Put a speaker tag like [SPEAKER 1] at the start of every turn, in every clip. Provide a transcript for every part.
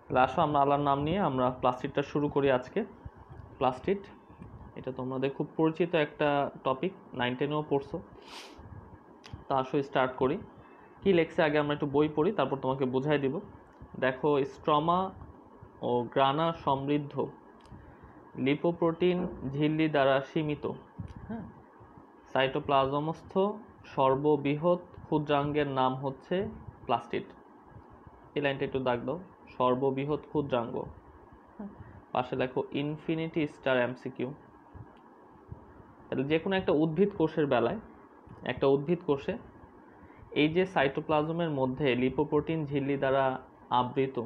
[SPEAKER 1] তাহলে আসো আমরা আল্লাহর নাম নিয়ে আমরা প্লাস্টিডটা শুরু করি আজকে। প্লাস্টিড এটা তোমাদের খুব পরিচিত একটা টপিক, 9-10-এও পড়ছো। তা আসো স্টার্ট করি। কি লেখছে আগে আমরা একটু বই পড়ি, তারপর তোমাকে বুঝাই দিব। দেখো, স্ট্রমা ও গ্রানা সমৃদ্ধ লিপোপ্রোটিন ঝিল্লি দ্বারা সীমিত, হ্যাঁ, সাইটোপ্লাজমস্থ সর্ববৃহৎ ক্ষুদ্রাঙ্গের নাম হচ্ছে প্লাস্টিড। এই লাইনটা একটু দাগ দাও, সর্ববৃহৎ ক্ষুদ্রাঙ্গ। পাশে লেখো ইনফিনিটি স্টার এমসিকিউ। তাহলে যে কোনো একটা উদ্ভিদ কোষের বেলায়, একটা উদ্ভিদ কোষে এই যে সাইটোপ্লাজমের মধ্যে লিপোপ্রোটিন ঝিল্লি দ্বারা আবৃত,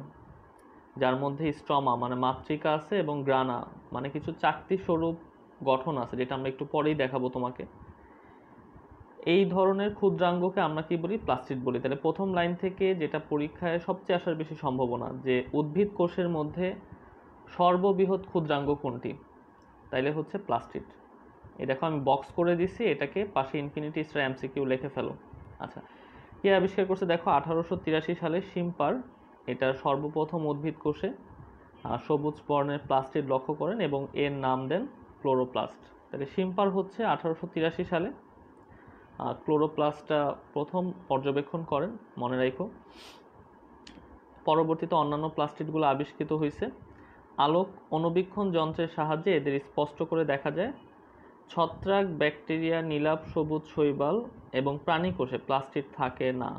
[SPEAKER 1] যার মধ্যে স্ট্রমা মানে মাতৃকা আছে এবং গ্রানা মানে কিছু চাকতি স্বরূপ গঠন আছে, যেটা আমরা একটু পরেই দেখাবো তোমাকে। এই ধরনের ক্ষুদ্রাঙ্গকে আমরা কি বলি? প্লাস্টিড বলি। তাহলে প্রথম লাইন থেকে যেটা পরীক্ষায় সবচেয়ে আসার বেশি সম্ভাবনা, যে উদ্ভিদ কোষের মধ্যে সর্ববৃহৎ ক্ষুদ্রাঙ্গ কোনটি, তাইলে হচ্ছে প্লাস্টিড। এই দেখো আমি বক্স করে দিছি, এটাকে পাশে ইনফিনিটি স্টার এমসিকিউ লিখে ফেলো। আচ্ছা, কে আবিষ্কার করছে? দেখো 1883 সালে শিম্পার এটা সর্বপ্রথম উদ্ভিদ কোষে সবুজ বর্ণের প্লাস্টিড লক্ষ্য করেন এবং এর নাম দেন ক্লোরোপ্লাস্ট। তাহলে শিম্পার হচ্ছে 1883 সালে ক্লোরোপ্লাস্টটা প্রথম পর্যবেক্ষণ করেন, মনে রাখো। পরবর্তীতে অন্যান্য প্লাস্টিডগুলো আবিষ্কৃত হয়েছে। আলোক অনুবীক্ষণ যন্ত্রের সাহায্যে এদের স্পষ্ট করে দেখা যায়। ছত্রাক, ব্যাকটেরিয়া, নীলাভ সবুজ শৈবাল এবং প্রাণী কোষে প্লাস্টিড থাকে না।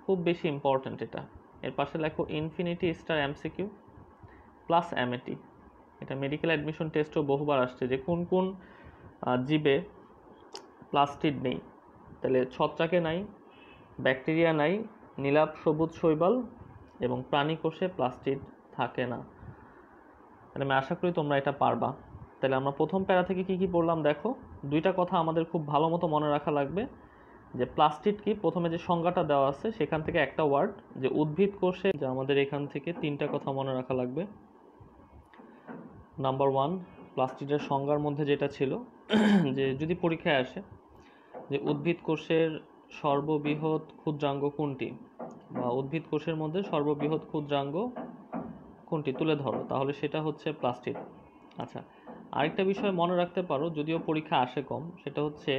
[SPEAKER 1] খুব বেশি ইম্পর্ট্যান্ট এটা। এর পাশে লেখো infinity star MCQ plus MAT. এটা মেডিকেল অ্যাডমিশন টেস্টও বহুবার আসছে, যে কোন কোন জীবে প্লাস্টিড নেই। তাহলে ছত্রাকে নাই, ব্যাকটেরিয়া নাই, নীলাভ সবুজ শৈবাল এবং প্রাণী কোষে প্লাস্টিড থাকে না। তাহলে আমি আশা করি তোমরা এটা পারবা। তাহলে আমরা প্রথম প্যারা থেকে কি কি পড়লাম দেখো। দুইটা কথা আমাদের খুব ভালো মতো মনে রাখা লাগবে, যে প্লাস্টিড কি। প্রথমে যে সংজ্ঞাটা দেওয়া আছে সেখান থেকে একটা ওয়ার্ড, যে উদ্ভিদ কোষে, যে আমাদের এখান থেকে তিনটা কথা মনে রাখা লাগবে। নাম্বার 1, প্লাস্টিডের সংজ্ঞার মধ্যে যেটা ছিল, যে যদি পরীক্ষায় আসে যে উদ্ভিদ কোষের সর্ববৃহৎ ক্ষুদ্রাঙ্গ কোনটি, বা উদ্ভিদ কোষের মধ্যে সর্ববৃহৎ ক্ষুদ্রাঙ্গ কোনটি তুলে ধরো, তাহলে সেটা হচ্ছে প্লাস্টিড। আচ্ছা, আরেকটা বিষয় মনে রাখতে পারো, যদিও পরীক্ষা আসে কম, সেটা হচ্ছে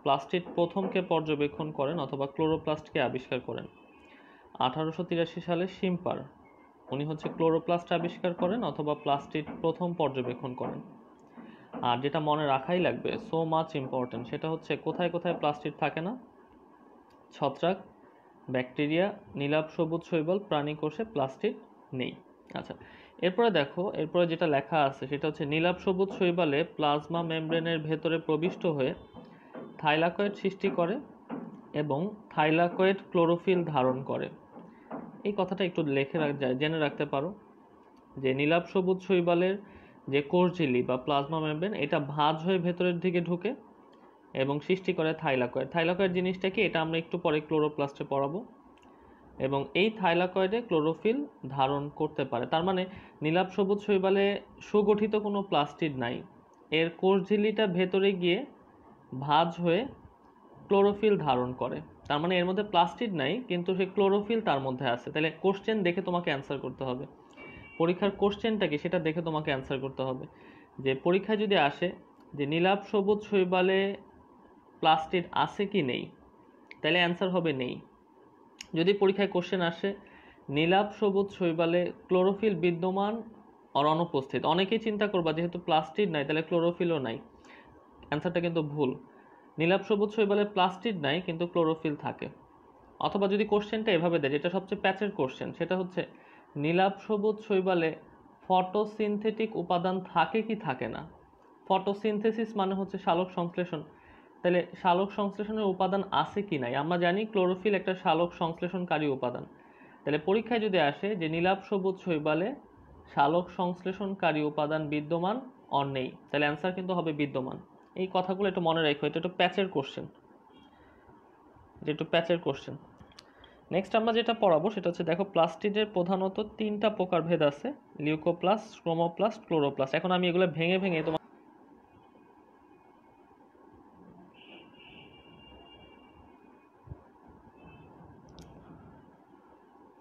[SPEAKER 1] প্লাস্টিড প্রথমকে পর্যবেক্ষণ করেন অথবা ক্লোরোপ্লাস্টকে আবিষ্কার করেন 1883 সালে শিম্পার। উনি হচ্ছে ক্লোরোপ্লাস্ট আবিষ্কার করেন অথবা প্লাস্টিড প্রথম পর্যবেক্ষণ করেন। আর যেটা মনে রাখাই লাগবে, সো মাচ ইম্পর্টেন্ট, সেটা হচ্ছে কোথায় কোথায় প্লাস্টিড থাকে না। ছত্রাক, ব্যাকটেরিয়া, নীলাভ সবুজ শৈবাল, প্রাণী কোষে প্লাস্টিড নেই। আচ্ছা, এরপরে দেখো, এরপরে যেটা লেখা আছে সেটা হচ্ছে নীলাভ সবুজ শৈবালে প্লাজমা মেমব্রেনের ভেতরে প্রবিষ্ট হয়ে থাইলাকয়েড সৃষ্টি করে এবং থাইলাকয়েড ক্লোরোফিল ধারণ করে। এই কথাটা একটু জেনে রাখতে পারো, যে নীলাভ সবুজ শৈবালের যে কোষঝিল্লি বা প্লাজমা মেমব্রেন, এটা ভাঁজ হয়ে ভেতরের দিকে ঢুকে এবং সৃষ্টি করে থাইলাকয়েড। থাইলাকয়েড জিনিসটা কি, এটা আমরা একটু পরে ক্লোরোপ্লাস্টে পড়াবো। এবং এই থাইলাকয়েডে ক্লোরোফিল ধারণ করতে পারে। তার মানে নীলাভ সবুজ শৈবালে সুগঠিত কোনো প্লাস্টিড নাই, এর কোষঝিল্লিটা ভেতরে গিয়ে ভাঁজ হয়ে ক্লোরোফিল ধারণ করে। তার মানে এর মধ্যে প্লাস্টিড নাই, কিন্তু সেই ক্লোরোফিল তার মধ্যে আছে। তাহলে কোশ্চেন দেখে তোমাকে অ্যান্সার করতে হবে, পরীক্ষার কোশ্চেনটা কি সেটা দেখে তোমাকে অ্যান্সার করতে হবে। যে পরীক্ষায় যদি আসে যে নীলাভ সবুজ শৈবালে প্লাস্টিড আছে কি নেই, তাহলে অ্যান্সার হবে নেই। যদি পরীক্ষায় কোশ্চেন আসে নীলাভ সবুজ শৈবালে ক্লোরোফিল বিদ্যমান আর অনুপস্থিত, অনেকেই চিন্তা করবা যেহেতু প্লাস্টিড নাই তাহলে ক্লোরোফিলও নাই। অ্যান্সারটা কিন্তু ভুল। নীলাভ সবুজ শৈবালে প্লাস্টিড নাই কিন্তু ক্লোরোফিল থাকে। অথবা যদি কোশ্চেনটা এভাবে দেয়, যেটা সবচেয়ে প্যাচের কোশ্চেন, সেটা হচ্ছে নীলাভ সবুজ শৈবালে ফটোসিনথেটিক উপাদান থাকে কি থাকে না। ফটোসিনথেসিস মানে হচ্ছে সালোক সংশ্লেষণ, তাহলে সালোক সংশ্লেষণের উপাদান আছে কি নাই। আমরা জানি ক্লোরোফিল একটা সালোক সংশ্লেষণকারী উপাদান। তাহলে পরীক্ষায় যদি আসে যে নীলাভ সবুজ শৈবালে সালোক সংশ্লেষণকারী উপাদান বিদ্যমান অর নেই, তাহলে অ্যান্সার কিন্তু হবে বিদ্যমান। এই কথাগুলো একটু মনে রাখো, এটা একটু প্যাচের কোশ্চেন, নেক্সট আমরা যেটা পড়াবো সেটা হচ্ছে, দেখো প্লাস্টিডের প্রধানত তিনটা প্রকারভেদ আছে, লিউকোপ্লাস্ট, ক্রোমোপ্লাস্ট, ক্লোরোপ্লাস্ট। এখন আমি এগুলো ভেঙে ভেঙে তোমার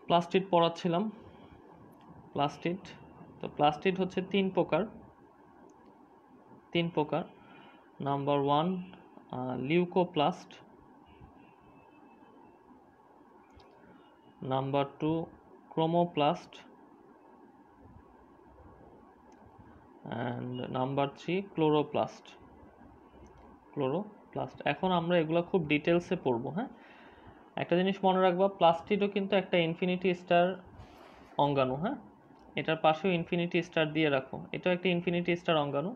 [SPEAKER 1] প্লাস্টিড পড়াচ্ছিলাম। প্লাস্টিড। তো প্লাস্টিড হচ্ছে তিন প্রকার। Number 1 leucoplast, number 2 chromoplast, and number 3 chloroplast. এখন আমরা এগুলো খুব ডিটেলসে পড়বো। হ্যাঁ, একটা জিনিস মনে রাখবা, প্লাস্টিডও কিন্তু একটা ইনফিনিটি স্টার অঙ্গাণু। হ্যাঁ, এটার পাশেও ইনফিনিটি স্টার দিয়ে রাখো, এটাও একটা ইনফিনিটি স্টার অঙ্গাণু।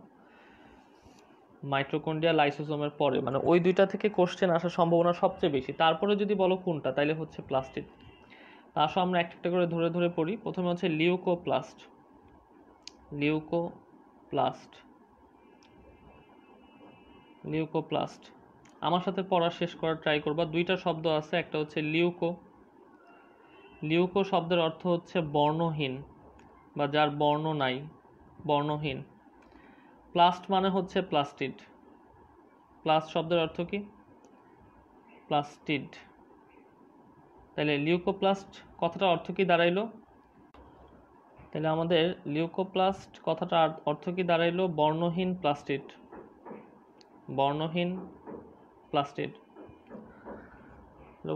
[SPEAKER 1] মাইটোকন্ড্রিয়া লাইসোসোমের পরে, মানে ওই দুইটা থেকে কোশ্চেন আসার সম্ভাবনা সবচেয়ে বেশি। তারপরে যদি বলো কোনটা, তাইলে হচ্ছে প্লাস্টিড। তা আসো আমরা একটা করে ধরে ধরে পড়ি। প্রথমে হচ্ছে লিউকোপ্লাস্ট। লিউকোপ্লাস্ট আমার সাথে পড়া শেষ করার ট্রাই করবা। দুইটা শব্দ আছে, একটা হচ্ছে লিউকো শব্দের অর্থ হচ্ছে বর্ণহীন বা যার বর্ণ নাই, বর্ণহীন। প্লাস্ট মানে হচ্ছে প্লাস্টিড। প্লাস্ট শব্দের অর্থ কি? প্লাস্টিড। তাহলে লিউকোপ্লাস্ট কথাটা অর্থ কি দাঁড়াইলো? তাহলে আমাদের লিউকোপ্লাস্ট কথাটা অর্থ কি দাঁড়াইলো? বর্ণহীন প্লাস্টিড।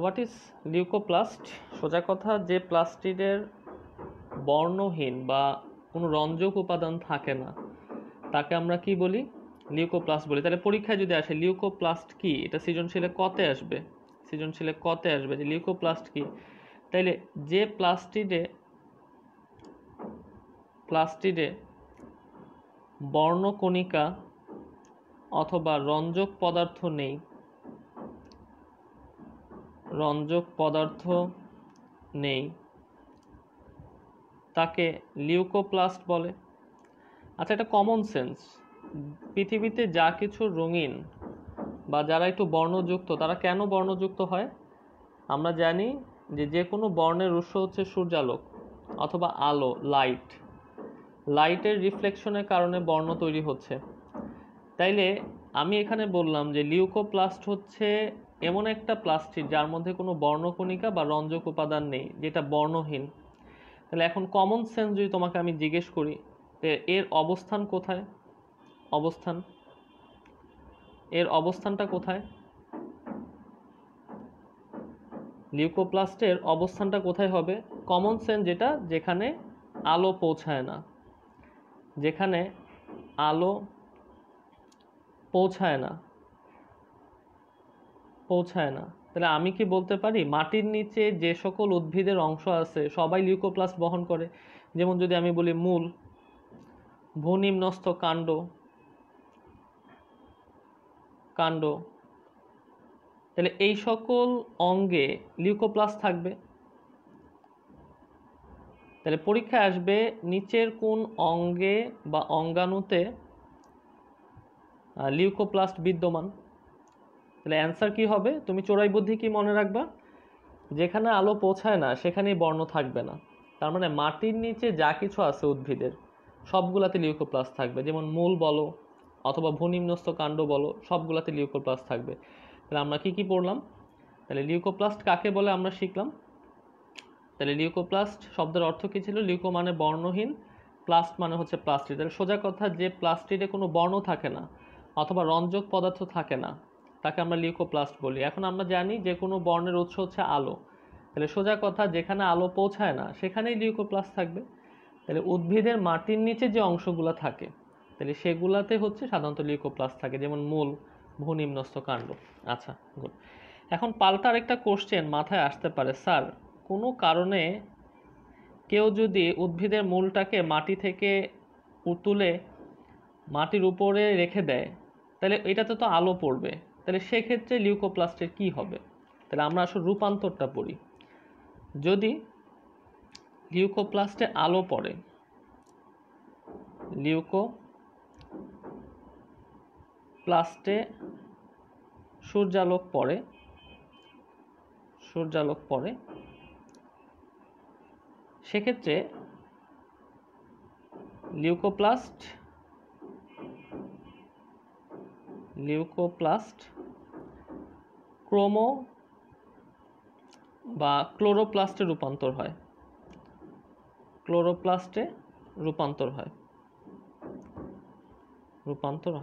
[SPEAKER 1] What is leucoplast? সোজা কথা, যে প্লাস্টিডের বর্ণহীন বা কোনো রঞ্জক উপাদান থাকে না, তাকে আমরা কি বলি? লিউকোপ্লাস্ট বলি। তাহলে পরীক্ষায় যদি আসে লিউকোপ্লাস্ট কি, এটা সৃজনশীলে কতে আসবে যে লিউকোপ্লাস্ট কি। তাইলে যে প্লাস্টিডে বর্ণকণিকা অথবা রঞ্জক পদার্থ নেই তাকে লিউকোপ্লাস্ট বলে। আচ্ছা, এটা কমন সেন্স। পৃথিবীতে যা কিছু রঙিন বা যারা একটু বর্ণযুক্ত, তারা কেন বর্ণযুক্ত হয়? আমরা জানি যে কোনো বর্ণের উৎস হচ্ছে সূর্যালোক অথবা আলো, লাইটের রিফ্লেকশনের কারণে বর্ণ তৈরি হচ্ছে। তাইলে আমি এখানে বললাম যে লিউকোপ্লাস্ট হচ্ছে এমন একটা প্লাস্টিড যার মধ্যে কোনো বর্ণকণিকা বা রঞ্জক উপাদান নেই, যেটা বর্ণহীন। তাহলে এখন কমন সেন্স যদি তোমাকে আমি জিজ্ঞেস করি, এর অবস্থান কোথায়? এর অবস্থানটা কোথায়? লিউকোপ্লাস্টের অবস্থানটা কোথায় হবে? কমন সেন্স যেটা, যেখানে আলো পৌঁছায় না। তাহলে আমি কি বলতে পারি মাটির নিচে যে সকল উদ্ভিদের অংশ আছে সবাই লিউকোপ্লাস্ট বহন করে? যেমন যদি আমি বলি মূল, ভূনিম্নস্থ কাণ্ড, তাহলে এই সকল অঙ্গে লিউকোপ্লাস্ট থাকবে। তাহলে পরীক্ষায় আসবে নিচের কোন অঙ্গে বা অঙ্গাণুতে লিউকোপ্লাস্ট বিদ্যমান। তাহলে অ্যান্সার কি হবে? তুমি চোরাই বুদ্ধি কি মনে রাখবা? যেখানে আলো পৌঁছায় না সেখানেই বর্ণ থাকবে না। তার মানে মাটির নিচে যা কিছু আছে উদ্ভিদের, সবগুলাতে লিউকোপ্লাস্ট থাকবে। যেমন মূল বলো অথবা ভূনিম্নস্থ কাণ্ড বলো, সবগুলাতে লিউকোপ্লাস্ট থাকবে। তাহলে আমরা কি পড়লাম? তাহলে লিউকোপ্লাস্ট কাকে বলে আমরা শিখলাম। তাহলে লিউকোপ্লাস্ট শব্দের অর্থ কি ছিল? লিউকো মানে বর্ণহীন, প্লাস্ট মানে হচ্ছে প্লাস্টিড। তাহলে সোজা কথা, যে প্লাস্টিডে কোনো বর্ণ থাকে না অথবা রঞ্জক পদার্থ থাকে না, তাকে আমরা লিউকোপ্লাস্ট বলি। এখন আমরা জানি যে কোনো বর্ণের উৎস হচ্ছে আলো। তাহলে সোজা কথা, যেখানে আলো পৌঁছায় না সেখানেই লিউকোপ্লাস্ট থাকবে। তাহলে উদ্ভিদের মাটির নিচে যে অংশগুলো থাকে, তাহলে সেগুলাতে হচ্ছে সাধারণত লিউকোপ্লাস্ট থাকে, যেমন মূল, ভূনিম্নস্থ কাণ্ড। আচ্ছা, গুড। এখন পাল্টা আরেকটা কোশ্চেন মাথায় আসতে পারে, স্যার কোনো কারণে কেউ যদি উদ্ভিদের মূলটাকে মাটি থেকে তুলে মাটির উপরে রেখে দেয়, তাহলে এটাতে তো আলো পড়বে, তাহলে সেক্ষেত্রে লিউকোপ্লাস্টের কি হবে? তাহলে আমরা আসলে রূপান্তরটা পড়ি। যদি লিউকোপ্লাস্টে আলো পড়ে, লিউকোপ্লাস্টে সূর্যালোক পড়ে, সেক্ষেত্রে লিউকোপ্লাস্ট ক্রোমো বা ক্লোরোপ্লাস্টে রূপান্তর হয়। ক্লোরোপ্লাস্টে রূপান্তর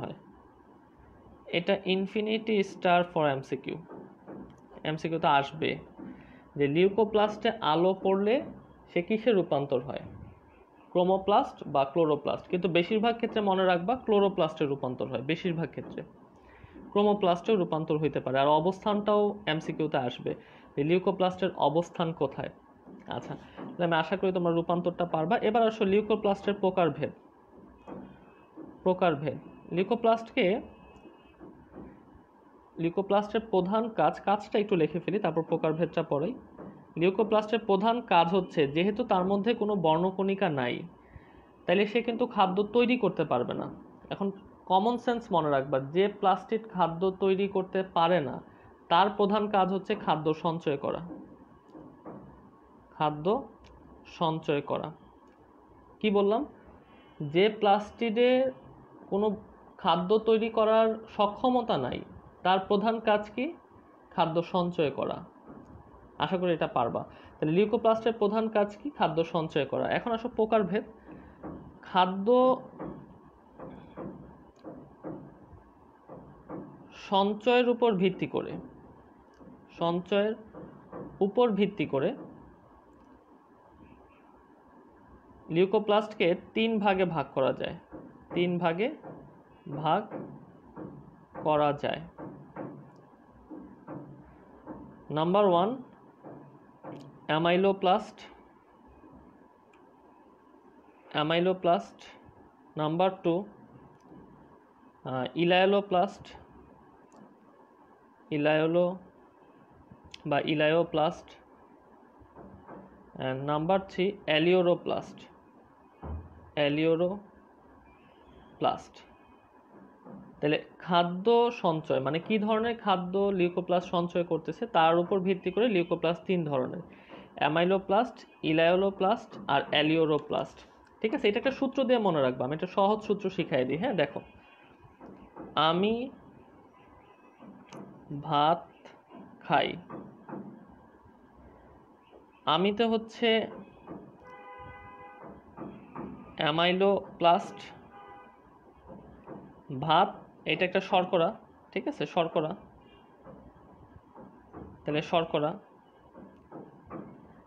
[SPEAKER 1] হয়। এটা ইনফিনিটি স্টার ফর এমসিকিউ। এমসিকিউতে আসবে যে লিউকোপ্লাস্টে আলো পড়লে সে কিসে রূপান্তর হয়, ক্রোমোপ্লাস্ট বা ক্লোরোপ্লাস্ট। কিন্তু বেশিরভাগ ক্ষেত্রে মনে রাখবা ক্লোরোপ্লাস্টে রূপান্তর হয়, বেশিরভাগ ক্ষেত্রে। ক্রোমোপ্লাস্টেও রূপান্তর হইতে পারে। আর অবস্থানটাও এমসিকিউতে আসবে, লিউকোপ্লাস্টের অবস্থান কোথায়। আচ্ছা, আমি আশা করি তোমরা রূপান্তরটা পারবা। এবার আসো লিউকোপ্লাস্টের প্রকারভেদ। লিউকোপ্লাস্টের প্রধান কাজটা একটু লিখে ফেলি, তারপর প্রকারভেদটা পড়াই। লিউকোপ্লাস্টের প্রধান কাজ হচ্ছে, যেহেতু তার মধ্যে কোনো বর্ণকণিকা নাই, তাইলে সে কিন্তু খাদ্য তৈরি করতে পারবে না। এখন কমন সেন্স মনে রাখবা, যে প্লাস্টিড খাদ্য তৈরি করতে পারে না, তার প্রধান কাজ হচ্ছে খাদ্য সঞ্চয় করা। কি বললাম? যে প্লাস্টিডের কোনো খাদ্য তৈরি করার সক্ষমতা নাই, তার প্রধান কাজ কি? খাদ্য সঞ্চয় করা। আশা করি এটা পারবা। তাহলে লিউকোপ্লাস্টের প্রধান কাজ কি? খাদ্য সঞ্চয় করা। এখন আসো প্রকারভেদ। খাদ্য সঞ্চয়ের উপর ভিত্তি করে লিউকোপ্লাস্টকে 3 ভাগে ভাগ করা যায়। Number 1 amyloplast, number 2 elaioplast and number 3 aleuroplast. তাহলে খাদ্য সঞ্চয় মানে কি ধরনের খাদ্য লিউকোপ্লাস্ট সঞ্চয় করতেছে, তার উপর ভিত্তি করে লিউকোপ্লাস্ট 3 ধরনের: অ্যামাইলোপ্লাস্ট, ইলায়োপ্লাস্ট আর অ্যালিওরোপ্লাস্ট। ঠিক আছে, এটা একটা সূত্র দিয়ে মনে রাখবা। আমি একটা সহজ সূত্র শিখাই দিই। হ্যাঁ, দেখো, আমি ভাত খাই, আমিতে হচ্ছে অ্যামাইলোপ্লাস্ট, ভাত এটা একটা শর্করা। ঠিক আছে, শর্করা।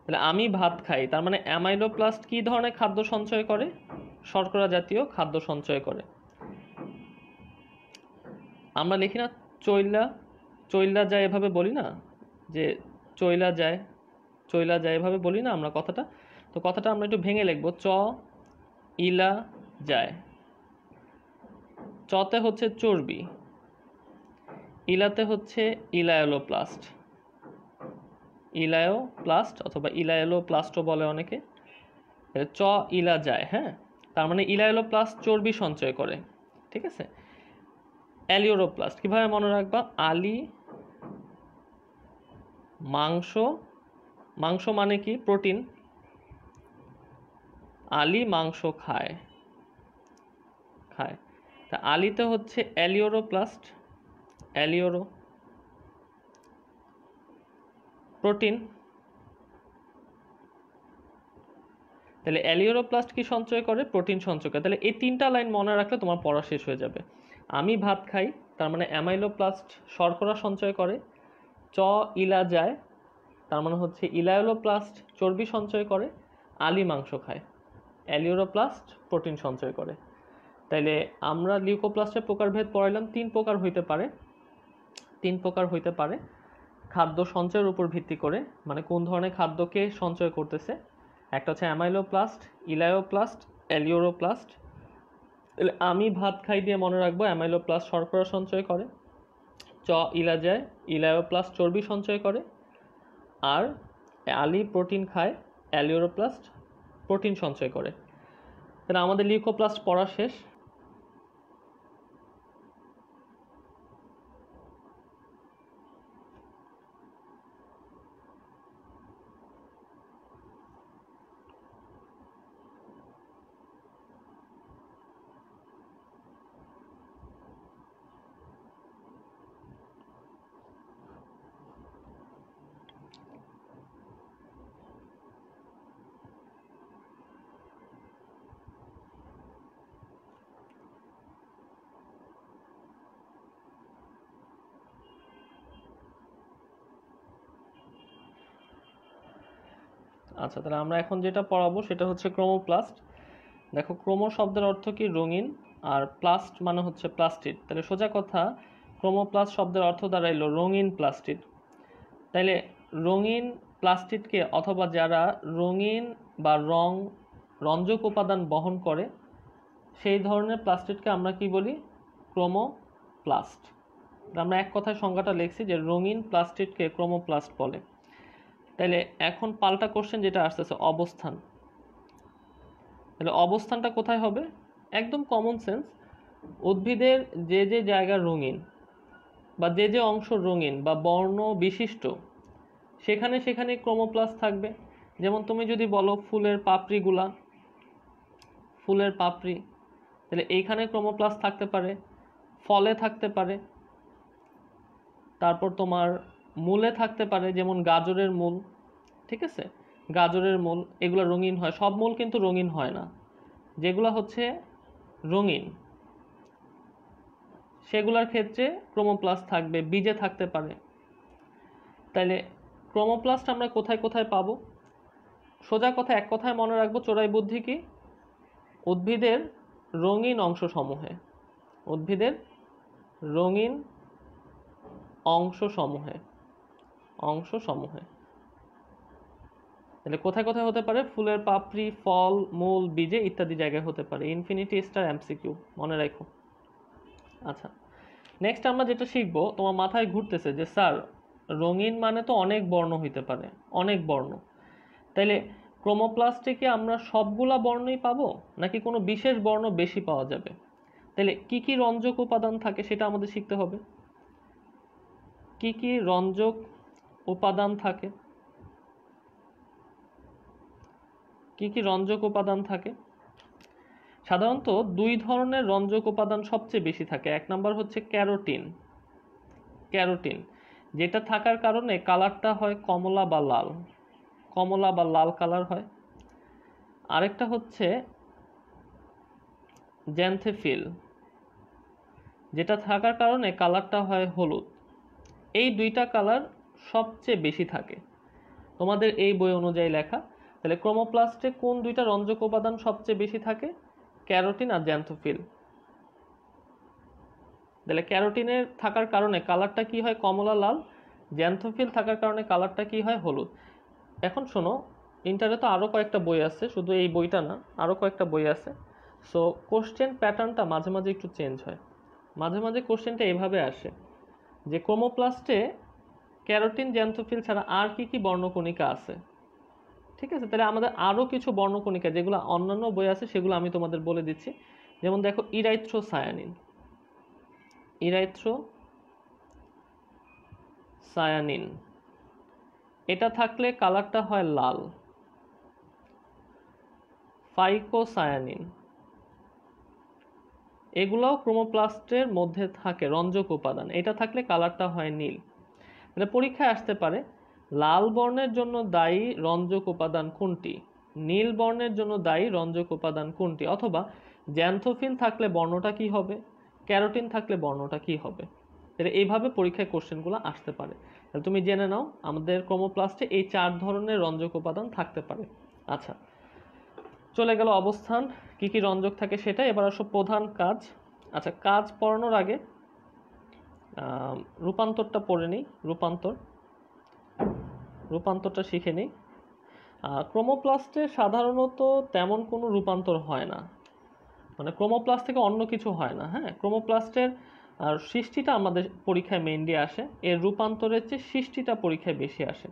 [SPEAKER 1] তাহলে আমি ভাত খাই, তার মানে অ্যামাইলোপ্লাস্ট কি ধরনের খাদ্য সঞ্চয় করে? শর্করা জাতীয় খাদ্য সঞ্চয় করে। আমরা লিখি না চইলা যায়, এভাবে বলি না যে চইলা যায় এভাবে বলি না আমরা কথাটা। তো কথাটা আমরা একটু ভেঙে লিখবো। ইলা যায়। চতে হচ্ছে চর্বি, ইলাতে হচ্ছে ইলায়োপ্লাস্ট অথবা ইলায়োপ্লাস্টও বলে অনেকে। ইলা যায়। হ্যাঁ, তার মানে ইলায়োপ্লাস্ট চর্বি সঞ্চয় করে। ঠিক আছে। অ্যালিওরোপ্লাস্ট কিভাবে মনে রাখবা? আলি মাংস মানে কি? প্রোটিন। আলি মাংস খায়। তা আলিতে হচ্ছে অ্যালিওরোপ্লাস্ট, প্রোটিন। তাহলে অ্যালিওরোপ্লাস্ট কি সঞ্চয় করে? প্রোটিন সঞ্চয় করে। তাহলে এই 3টা লাইন মনে রাখলে তোমার পড়া শেষ হয়ে যাবে। আমি ভাত খাই, তার মানে অ্যামাইলোপ্লাস্ট শর্করা সঞ্চয় করে। ইলা যায়, তার মানে হচ্ছে ইলায়োপ্লাস্ট চর্বি সঞ্চয় করে। আলি মাংস খায়, অ্যালিওরোপ্লাস্ট প্রোটিন সঞ্চয় করে। তাইলে আমরা লিউকোপ্লাস্টের প্রকারভেদ পড়াইলাম। 3 প্রকার হইতে পারে খাদ্য সঞ্চয়ের উপর ভিত্তি করে, মানে কোন ধরনের খাদ্যকে সঞ্চয় করতেছে। একটা হচ্ছে অ্যামাইলোপ্লাস্ট, ইলায়োপ্লাস্ট, অ্যালিওরোপ্লাস্ট। আমি ভাত খাই দিয়ে মনে রাখবো অ্যামাইলোপ্লাস্ট শর্করা সঞ্চয় করে। ইলা যায়, ইলায়োপ্লাস্ট চর্বি সঞ্চয় করে। আর আলি প্রোটিন খায়, অ্যালিওরোপ্লাস্ট প্রোটিন সঞ্চয় করে। তাহলে আমাদের লিউকোপ্লাস্ট পড়া শেষ। আচ্ছা, তাহলে আমরা এখন যেটা পড়াবো সেটা হচ্ছে ক্রোমোপ্লাস্ট। দেখো, ক্রোমো শব্দের অর্থ কি? রঙিন। আর প্লাস্ট মানে হচ্ছে প্লাস্টিড। তাহলে সোজা কথা, ক্রোমোপ্লাস্ট শব্দের অর্থ দাঁড়াইলো রঙিন প্লাস্টিড। তাইলে রঙিন প্লাস্টিডকে অথবা যারা রঙিন বা রঞ্জক উপাদান বহন করে সেই ধরনের প্লাস্টিডকে আমরা কি বলি? ক্রোমোপ্লাস্ট। আমরা এক কথায় সংজ্ঞাটা লিখছি যে রঙিন প্লাস্টিডকে ক্রোমোপ্লাস্ট বলে। তাইলে এখন পাল্টা কোশ্চেন যেটা আসতেছে, অবস্থান। তাহলে অবস্থানটা কোথায় হবে? একদম কমন সেন্স, উদ্ভিদের যে যে জায়গা রঙিন বা যে যে অংশ রঙিন বা বর্ণ বিশিষ্ট সেখানে সেখানে ক্রোমোপ্লাস্ট থাকবে। যেমন তুমি যদি বলো ফুলের পাপড়িগুলা, ফুলের পাপড়ি, তাহলে এইখানে ক্রোমোপ্লাস্ট থাকতে পারে, ফলে থাকতে পারে, তারপর তোমার মূলে থাকতে পারে, যেমন গাজরের মূল। ঠিক আছে, গাজরের মূল এগুলো রঙিন হয়, সব মূল কিন্তু রঙিন হয় না। যেগুলো হচ্ছে রঙিন সেগুলোর ক্ষেত্রে ক্রোমোপ্লাস্ট থাকবে, বীজে থাকতে পারে। তাইলে ক্রোমোপ্লাস্ট আমরা কোথায় কোথায় পাবো? সোজা কথা, এক কথায় মনে রাখবো, চোরাই বুদ্ধি কি? উদ্ভিদের রঙিন অংশসমূহে, উদ্ভিদের রঙিন অংশসমূহে, অংশসমূহে। তাহলে কোথায় কোথায় হতে পারে? ফুলের পাপড়ি, ফল, মূল, বীজে ইত্যাদি জায়গায় হতে পারে। ইনফিনিটি স্টার এমসিকিউ, মনে রাখো। আচ্ছা, নেক্সট আমরা যেটা শিখবো, তোমার মাথায় ঘুরতেছে যে স্যার রঙিন মানে তো অনেক বর্ণ হইতে পারে, অনেক বর্ণ। তাইলে ক্রোমোপ্লাস্টে কি আমরা সবগুলা বর্ণই পাবো নাকি কোনো বিশেষ বর্ণ বেশি পাওয়া যাবে? তাহলে কি কি রঞ্জক উপাদান থাকে সেটা আমাদের শিখতে হবে। কি কি রঞ্জক উপাদান থাকে? কি কি রঞ্জক উপাদান থাকে? সাধারণত দুই ধরনের রঞ্জক উপাদান সবচেয়ে বেশি থাকে। এক নাম্বার হচ্ছে ক্যারোটিন। ক্যারোটিন যেটা থাকার কারণে কালারটা হয় কমলা বা লাল, কমলা বা লাল কালার হয়। আরেকটা হচ্ছে জ্যান্থোফিল, যেটা থাকার কারণে কালারটা হয় হলুদ। এই দুইটা কালার সবচেয়ে বেশি থাকে তোমাদের এই বই অনুযায়ী লেখা। তাহলে ক্রোমোপ্লাস্টে কোন দুইটা রঞ্জক উপাদান সবচেয়ে বেশি থাকে? ক্যারোটিন আর জ্যান্থোফিল। তাহলে ক্যারোটিনের থাকার কারণে কালারটা কি হয়? কমলা লাল। জ্যান্থোফিল থাকার কারণে কালারটা কি হয়? হলুদ। এখন শোনো, ইন্টারে তো আরও কয়েকটা বই আছে, শুধু এই বইটা না, আরও কয়েকটা বই আছে। সো কোশ্চেন প্যাটার্নটা মাঝে মাঝে একটু চেঞ্জ হয়। মাঝে মাঝে কোশ্চেনটা এভাবে আসে যে ক্রোমোপ্লাস্টে ক্যারোটিন জ্যান্থোফিল ছাড়া আর কি কি বর্ণকণিকা আছে। ঠিক আছে, তাহলে আমাদের আরও কিছু বর্ণকণিকা যেগুলো অন্যান্য বই আছে সেগুলো আমি তোমাদের বলে দিচ্ছি। যেমন দেখো, ইরাইথ্রোসায়ানিন, ইরাইথ্রোসায়ানিন এটা থাকলে কালারটা হয় লাল। ফাইকোসায়ানিন এগুলোও ক্রোমোপ্লাস্টের মধ্যে থাকে, রঞ্জক উপাদান। এটা থাকলে কালারটা হয় নীল। তাহলে পরীক্ষায় আসতে পারে লাল বর্ণের জন্য দায়ী রঞ্জক উপাদান কোনটি, নীল বর্ণের জন্য দায়ী রঞ্জক উপাদান কোনটি, অথবা জ্যান্থোফিল থাকলে বর্ণটা কি হবে, ক্যারোটিন থাকলে বর্ণটা কি হবে। তাহলে এইভাবে পরীক্ষায় কোশ্চেনগুলো আসতে পারে। তাহলে তুমি জেনে নাও আমাদের ক্রোমোপ্লাস্টে এই 4 ধরনের রঞ্জক উপাদান থাকতে পারে। আচ্ছা, চলে গেল অবস্থান, কি কি রঞ্জক থাকে সেটা। এবার আসো প্রধান কাজ। আচ্ছা, কাজ পড়ানোর আগে রূপান্তরটা পড়ে নিই। রূপান্তরটা শিখে নিই। ক্রোমোপ্লাস্টে সাধারণত তেমন কোনো রূপান্তর হয় না, মানে ক্রোমোপ্লাস্ট থেকে অন্য কিছু হয় না। হ্যাঁ, ক্রোমোপ্লাস্টের সৃষ্টিটা আমাদের পরীক্ষায় মেইনলি আসে, এর রূপান্তরের চেয়ে সৃষ্টিটা পরীক্ষায় বেশি আসে।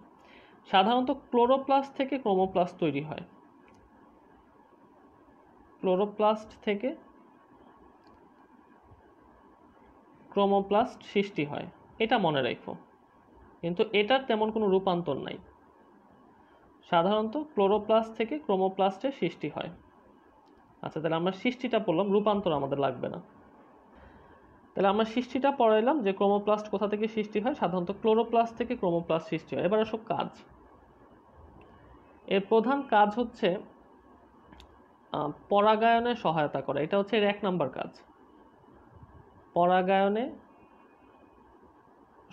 [SPEAKER 1] সাধারণত ক্লোরোপ্লাস্ট থেকে ক্রোমোপ্লাস্ট তৈরি হয়, ক্লোরোপ্লাস্ট থেকে ক্রোমোপ্লাস্ট সৃষ্টি হয়, এটা মনে রাখো। কিন্তু এটার তেমন কোনো রূপান্তর নাই। সাধারণত ক্লোরোপ্লাস্ট থেকে ক্রোমোপ্লাস্টের সৃষ্টি হয়। আচ্ছা, তাহলে আমরা সৃষ্টিটা পড়লাম, রূপান্তর আমাদের লাগবে না। তাহলে আমরা সৃষ্টিটা পড়াইলাম যে ক্রোমোপ্লাস্ট কোথা থেকে সৃষ্টি হয়, সাধারণত ক্লোরোপ্লাস্ট থেকে ক্রোমোপ্লাস্ট সৃষ্টি হয়। এবার আসো কাজ। এর প্রধান কাজ হচ্ছে পরাগায়নে সহায়তা করা, এটা হচ্ছে এর 1 নাম্বার কাজ। পরাগায়নে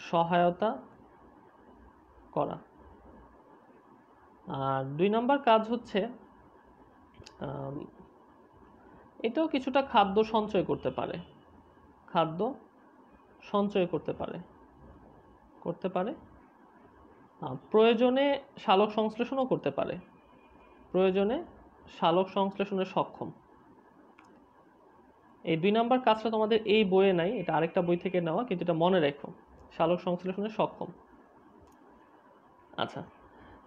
[SPEAKER 1] সহায়তা করা। আর 2 নম্বর কাজ হচ্ছে এটাও কিছুটা খাদ্য সঞ্চয় করতে পারে, খাদ্য সঞ্চয় করতে পারে প্রয়োজনে সালোক সংশ্লেষণও করতে পারে, প্রয়োজনে সালোক সংশ্লেষণে সক্ষম। এই 2 নম্বর কাজটা তোমাদের এই বইয়ে নাই, এটা আরেকটা বই থেকে নেওয়া, কিন্তু এটা মনে রেখো, সালোক সংশ্লেষণে সক্ষম। আচ্ছা,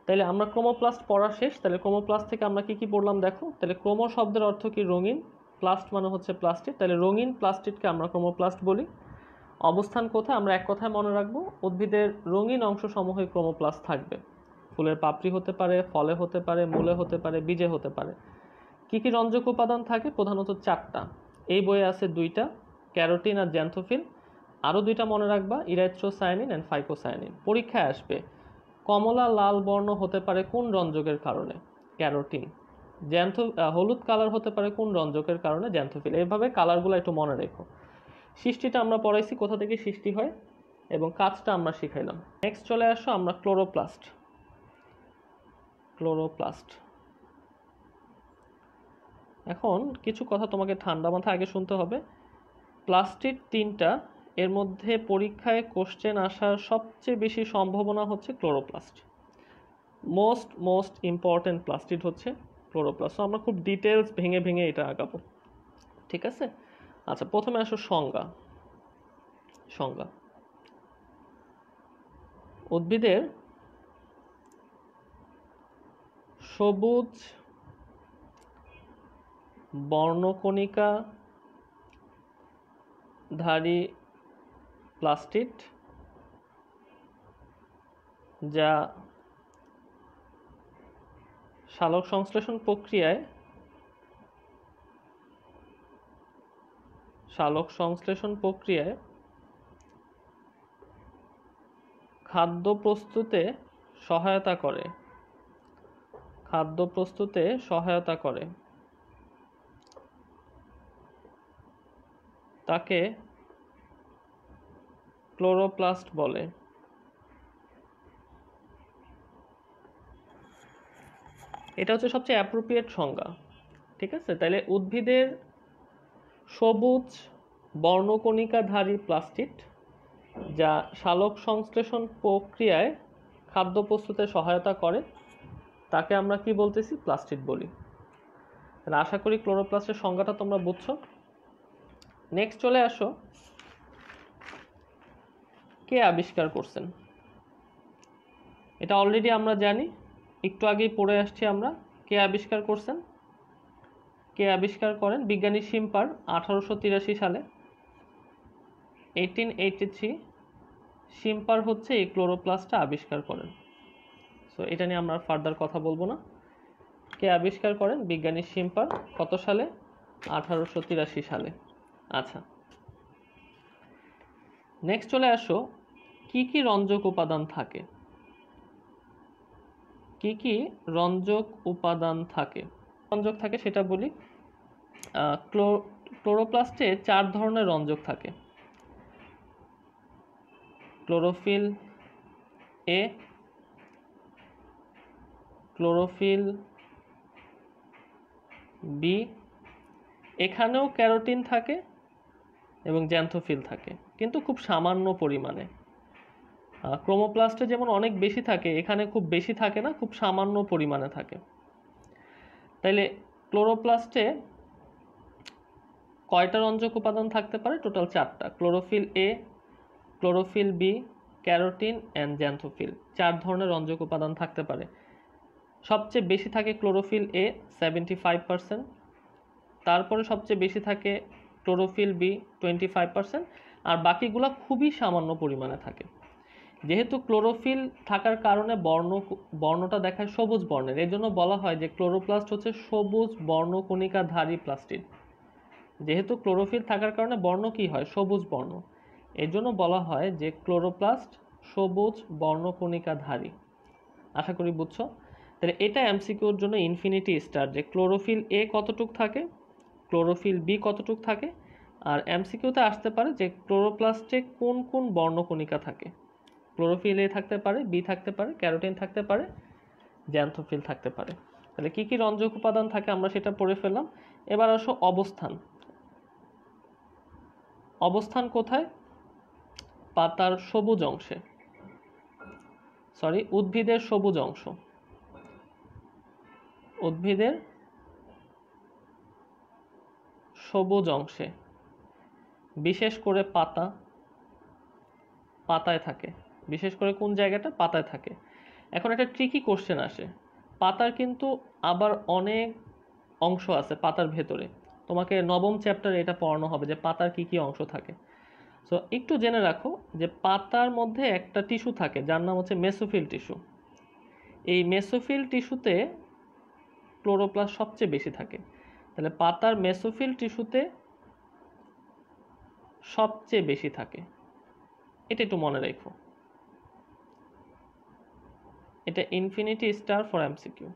[SPEAKER 1] তাহলে আমরা ক্রোমোপ্লাস্ট পড়া শেষ। তাহলে ক্রোমোপ্লাস্ট থেকে আমরা কি কি পড়লাম দেখো। তাহলে ক্রোমো শব্দের অর্থ কি? রঙিন। প্লাস্ট মানে হচ্ছে প্লাস্টিড। তাহলে রঙিন প্লাস্টিডকে আমরা ক্রোমোপ্লাস্ট বলি। অবস্থান কোথায়? আমরা এক কথায় মনে রাখবো, উদ্ভিদের রঙিন অংশ সমূহে ক্রোমোপ্লাস্ট থাকবে। ফুলের পাপড়ি হতে পারে, ফলে হতে পারে, মূলে হতে পারে, বীজে হতে পারে। কি কি রঞ্জক উপাদান থাকে? প্রধানত 4টা। এই বইয়ে আছে 2টা, ক্যারোটিন আর জ্যান্থোফিল। আরও 2টা মনে রাখবা, ইরাইথ্রোসায়ানিন অ্যান্ড ফাইকোসায়ানিন। পরীক্ষায় আসবে কমলা লাল বর্ণ হতে পারে কোন রঞ্জকের কারণে? ক্যারোটিন। হলুদ কালার হতে পারে কোন রঞ্জকের কারণে? জ্যান্থোফিল। এইভাবে কালারগুলো একটু মনে রেখো। সৃষ্টিটা আমরা পড়াইছি কোথা থেকে সৃষ্টি হয় এবং কাজটা আমরা শিখাইলাম। নেক্সট চলে আসো আমরা ক্লোরোপ্লাস্ট। এখন কিছু কথা তোমাকে ঠান্ডা মাথায় আগে শুনতে হবে। প্লাস্টিড 3টা, এর মধ্যে পরীক্ষায় কোশ্চেন আসার সবচেয়ে বেশি সম্ভাবনা হচ্ছে ক্লোরোপ্লাস্ট। মোস্ট ইম্পর্টেন্ট প্লাস্টিড হচ্ছে ক্লোরোপ্লাস্ট। আমরা খুব ডিটেলস ভেঙে ভেঙে এটা আগাবো, ঠিক আছে? আচ্ছা, প্রথমে আসো সংজ্ঞা। উদ্ভিদের সবুজ বর্ণকণিকা ধারী প্লাস্টিড যা সালোক সংশ্লেষণ প্রক্রিয়ায় খাদ্য প্রস্তুতে সহায়তা করে তাকে ক্লোরোপ্লাস্ট বলে। এটা হচ্ছে সবচেয়ে অ্যাপ্রোপ্রিয়েট সংজ্ঞা, ঠিক আছে? তাহলে উদ্ভিদের সবুজ বর্ণকণিকাধারী প্লাস্টিড যা সালোক সংশ্লেষণ প্রক্রিয়ায় খাদ্য প্রস্তুতে সহায়তা করে তাকে আমরা কি বলতেছি? প্লাস্টিড বলি। তাহলে আশা করি ক্লোরোপ্লাস্টের সংজ্ঞাটা তোমরা বুঝছো। নেক্সট চলে আসো, কে আবিষ্কার করছেন? এটা অলরেডি আমরা জানি, একটু আগেই পড়ে আসছি আমরা। কে আবিষ্কার করেন? বিজ্ঞানী শিম্পার 1883 সালে, 1883 শিম্পার হচ্ছে এই ক্লোরোপ্লাস্টটা আবিষ্কার করেন। সো এটা নিয়ে আমরা ফার্দার কথা বলবো না। কে আবিষ্কার করেন? বিজ্ঞানী শিম্পার। কত সালে? 1883 সালে। আচ্ছা, নেক্সট চলে আসো, কি কি রঞ্জক উপাদান থাকে? রঞ্জক থাকে সেটা বলি। ক্লোরোপ্লাস্টে 4 ধরনের রঞ্জক থাকে। ক্লোরোফিল এ, ক্লোরোফিল বি, এখানেও ক্যারোটিন থাকে এবং জ্যান্থোফিল থাকে, কিন্তু খুব সামান্য পরিমাণে। ক্রোমোপ্লাস্টে যেমন অনেক বেশি থাকে, এখানে খুব বেশি থাকে না, খুব সামান্য পরিমাণে থাকে। তাইলে ক্লোরোপ্লাস্টে কয়টা রঞ্জক উপাদান থাকতে পারে? টোটাল 4টা। Chlorophyll A, chlorophyll B, carotene and xanthophyll. 4 ধরনের রঞ্জক উপাদান থাকতে পারে। সবচেয়ে বেশি থাকে ক্লোরোফিল এ 75%, তারপরে সবচেয়ে বেশি থাকে ক্লোরোফিল বি 25%, আর বাকিগুলো খুবই সামান্য পরিমাণে থাকে। যেহেতু ক্লোরোফিল থাকার কারণে বর্ণটা দেখায় সবুজ বর্ণের, এই জন্য বলা হয় যে ক্লোরোপ্লাস্ট হচ্ছে সবুজ বর্ণকণিকাধারী প্লাস্টিড। যেহেতু ক্লোরোফিল থাকার কারণে বর্ণ কি হয়? সবুজ বর্ণ। এই জন্য বলা হয় যে ক্লোরোপ্লাস্ট সবুজ বর্ণকণিকাধারী। আশা করি বুঝছো। তাহলে এটা এমসিকিউর জন্য ইনফিনিটি স্টার, যে ক্লোরোফিল এ কতটুক থাকে, ক্লোরোফিল বি কতটুক থাকে। আর এমসিকিউতে আসতে পারে যে ক্লোরোপ্লাস্টে কোন কোন বর্ণকণিকা থাকে। ক্লোরোফিল এ থাকতে পারে, বি থাকতে পারে, ক্যারোটিন থাকতে পারে, জ্যান্থোফিল থাকতে পারে। তাহলে কি কি রঞ্জক উপাদান থাকে আমরা সেটা পড়ে ফেললাম। এবার আসো অবস্থান। অবস্থান কোথায়? পাতার সবুজ অংশে, উদ্ভিদের সবুজ অংশ, উদ্ভিদের সবুজ অংশে, বিশেষ করে পাতায় থাকে। বিশেষ করে কোন জায়গাটা? পাতায় থাকে। এখন একটা ট্রিকি কোশ্চেন আসে, পাতার কিন্তু আবার অনেক অংশ আছে পাতার ভেতরে। তোমাকে নবম চ্যাপ্টারে এটা পড়ানো হবে যে পাতার কি কি অংশ থাকে। সো একটু জেনে রাখো যে পাতার মধ্যে একটা টিস্যু থাকে যার নাম হচ্ছে মেসোফিল টিস্যু। এই মেসোফিল টিস্যুতে ক্লোরোপ্লাস্ট সবচেয়ে বেশি থাকে। তাহলে পাতার মেসোফিল টিস্যুতে সবচেয়ে বেশি থাকে, এটা একটু মনে রাখো। এটা ইনফিনিটি স্টার ফর এমসিকিউ।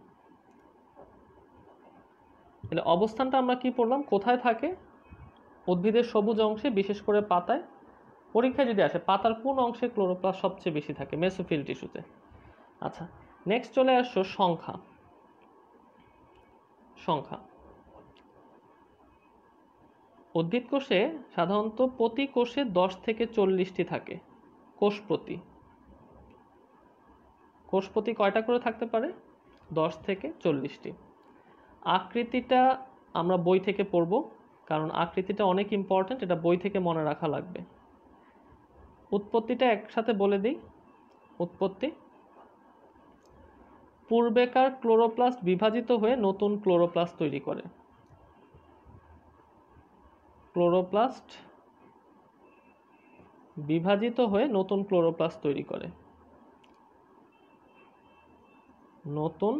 [SPEAKER 1] তাহলে অবস্থানটা আমরা কি পড়লাম? কোথায় থাকে? উদ্ভিদের সবুজ অংশে, বিশেষ করে পাতায়। পরীক্ষায় যদি আসে পাতার কোন অংশে ক্লোরোপ্লাস্ট সবচেয়ে বেশি থাকে? মেসোফিল টিস্যুতে। আচ্ছা, নেক্সট চলে আসছো সংখ্যা। উদ্ভিদ কোষে সাধারণত প্রতি কোষে 10 থেকে 40টি থাকে। কোষ প্রতি কয়টা করে থাকতে পারে? 10 থেকে 40টি। আকৃতিটা আমরা বই থেকে পড়ব, কারণ আকৃতিটা অনেক ইম্পর্ট্যান্ট, এটা বই থেকে মনে রাখা লাগবে। উৎপত্তিটা একসাথে বলে দিই। উৎপত্তি: পূর্বেকার ক্লোরোপ্লাস্ট বিভাজিত হয়ে নতুন ক্লোরোপ্লাস্ট তৈরি করে। ক্লোরোপ্লাস্ট বিভাজিত হয়ে নতুন ক্লোরোপ্লাস্ট তৈরি করে। নতুন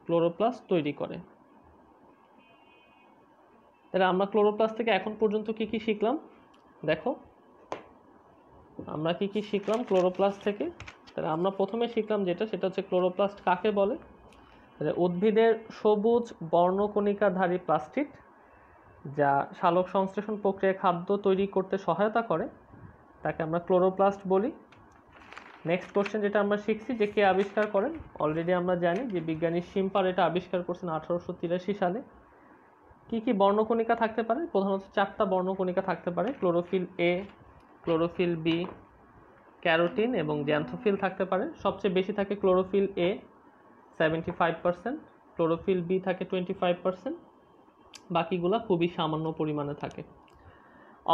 [SPEAKER 1] ক্লোরোপ্লাস্ট তৈরি করে। তাহলে আমরা ক্লোরোপ্লাস্ট থেকে এখন পর্যন্ত কি কি শিখলাম দেখো। আমরা কি কি শিখলাম ক্লোরোপ্লাস্ট থেকে? তাহলে আমরা প্রথমে শিখলাম সেটা হচ্ছে ক্লোরোপ্লাস্ট কাকে বলে। উদ্ভিদের সবুজ বর্ণকণিকাধারী প্লাস্টিড যা সালোক সংশ্লেষণ প্রক্রিয়ায় খাদ্য তৈরি করতে সহায়তা করে তাকে আমরা ক্লোরোপ্লাস্ট বলি। নেক্সট কোশ্চেন যেটা আমরা শিখছি যে কে আবিষ্কার করেন, অলরেডি আমরা জানি যে বিজ্ঞানী শিম্পার এটা আবিষ্কার করছেন 1883 সালে। কি কি বর্ণকণিকা থাকতে পারে? প্রধানত 4টা বর্ণকণিকা থাকতে পারে। Chlorophyll A, chlorophyll B, carotene এবং জ্যান্থোফিল থাকতে পারে। সবচেয়ে বেশি থাকে ক্লোরোফিল এ 75%, ক্লোরোফিল বি থাকে 25%, বাকিগুলা খুবই সামান্য পরিমাণে থাকে।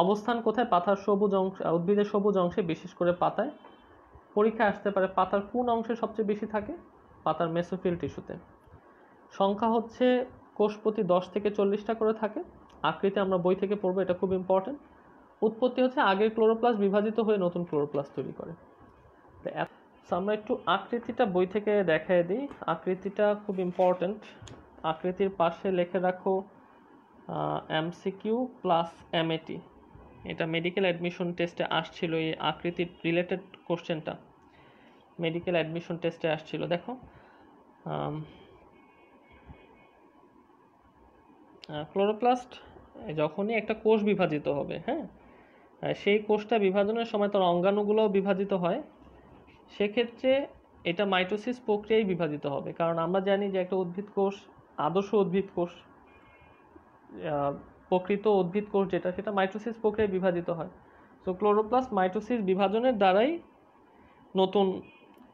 [SPEAKER 1] অবস্থান কোথায়? পাতার সবুজ অংশ, উদ্ভিদের সবুজ অংশে, বিশেষ করে পাতায়। পরীক্ষা আসতে পারে পাতার কোন অংশে সবচেয়ে বেশি থাকে? পাতার মেসোফিল টিস্যুতে। সংখ্যা হচ্ছে কোষ প্রতি 10 থেকে 40টা করে থাকে। আকৃতি আমরা বই থেকে পড়বো, এটা খুব ইম্পর্টেন্ট। উৎপত্তি হচ্ছে আগের ক্লোরোপ্লাস্ট বিভাজিত হয়ে নতুন ক্লোরোপ্লাস্ট তৈরি করে। আমরা একটু আকৃতিটা বই থেকে দেখাই দিই। আকৃতিটা খুব ইম্পর্টেন্ট। আকৃতির পাশে লিখে রাখো এমসিকিউ প্লাস এমএটি। এটা মেডিকেল অ্যাডমিশন টেস্টে আসছিল, এই আকৃতির রিলেটেড কোশ্চেনটা মেডিকেল অ্যাডমিশন টেস্টে আসছিল। দেখো ক্লোরোপ্লাস্ট যখনই একটা কোষ বিভাজিত হবে, হ্যাঁ, সেই কোষটা বিভাজনের সময় তার অঙ্গাণুগুলোও বিভাজিত হয়। সেক্ষেত্রে এটা মাইটোসিস প্রক্রিয়ায় বিভাজিত হবে, কারণ আমরা জানি যে একটা উদ্ভিদ কোষ, আদর্শ উদ্ভিদ কোষ, প্রকৃত উদ্ভিদ কোষ যেটা, সেটা মাইটোসিস প্রক্রিয়ায় বিভাজিত হয়। তো ক্লোরোপ্লাস্ট মাইটোসিস বিভাজনের দ্বারাই নতুন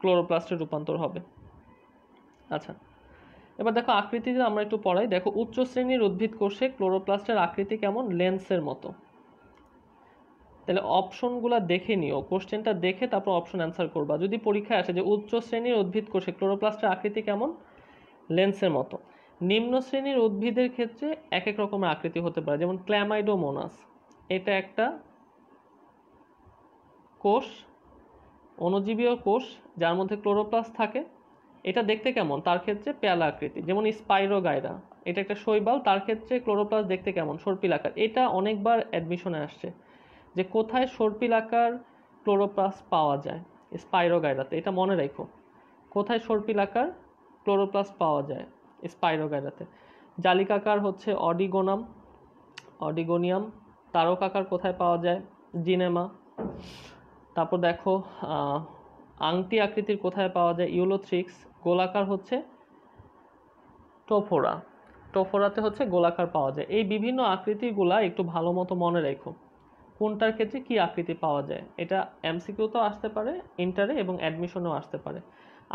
[SPEAKER 1] ক্লোরোপ্লাস্টে রূপান্তর হবে। আচ্ছা, এবার দেখো আকৃতিতে আমরা একটু পড়াই। দেখো উচ্চ শ্রেণীর উদ্ভিদ কোষে ক্লোরোপ্লাস্টের আকৃতি কেমন? লেন্সের মতো। তাহলে অপশনগুলো দেখে নিও, কোশ্চেনটা দেখে তারপর অপশন অ্যান্সার করবা। যদি পরীক্ষায় আসে যে উচ্চ শ্রেণীর উদ্ভিদ কোষে ক্লোরোপ্লাস্টের আকৃতি কেমন? লেন্সের মতো। নিম্ন শ্রেণীর উদ্ভিদের ক্ষেত্রে এক এক রকমের আকৃতি হতে পারে, যেমন ক্ল্যামাইডোমোনাস, এটা একটা কোষ, অণুজীবীয় কোষ যার মধ্যে ক্লোরোপ্লাস্ট থাকে। এটা দেখতে কেমন? তার ক্ষেত্রে পেয়ালা আকৃতি। যেমন স্পাইরোগাইরা, এটা একটা শৈবাল, তার ক্ষেত্রে ক্লোরোপ্লাস্ট দেখতে কেমন? সর্পিলাকার। এটা অনেকবার অ্যাডমিশনে আসছে যে কোথায় সর্পিলাকার ক্লোরোপ্লাস্ট পাওয়া যায়? স্পাইরোগাইরাতে। এটা মনে রাখো, কোথায় সর্পিলাকার ক্লোরোপ্লাস্ট পাওয়া যায়? স্পাইরোগাইরাতে। জালিকাকার হচ্ছে অডিগোনিয়াম। তারকাকার কোথায় পাওয়া যায়? জিনেমা। তারপর দেখো আংটি আকৃতির কোথায় পাওয়া যায়? ইউলোথ্রিক্স। গোলাকার হচ্ছে টোফোরা, টোফোরাতে হচ্ছে গোলাকার পাওয়া যায়। এই বিভিন্ন আকৃতিগুলা একটু ভালো মতো মনে রেখো, কোনটার ক্ষেত্রে কি আকৃতি পাওয়া যায়। এটা এমসিকিউতেও আসতে পারে, ইন্টারে এবং অ্যাডমিশনেও আসতে পারে।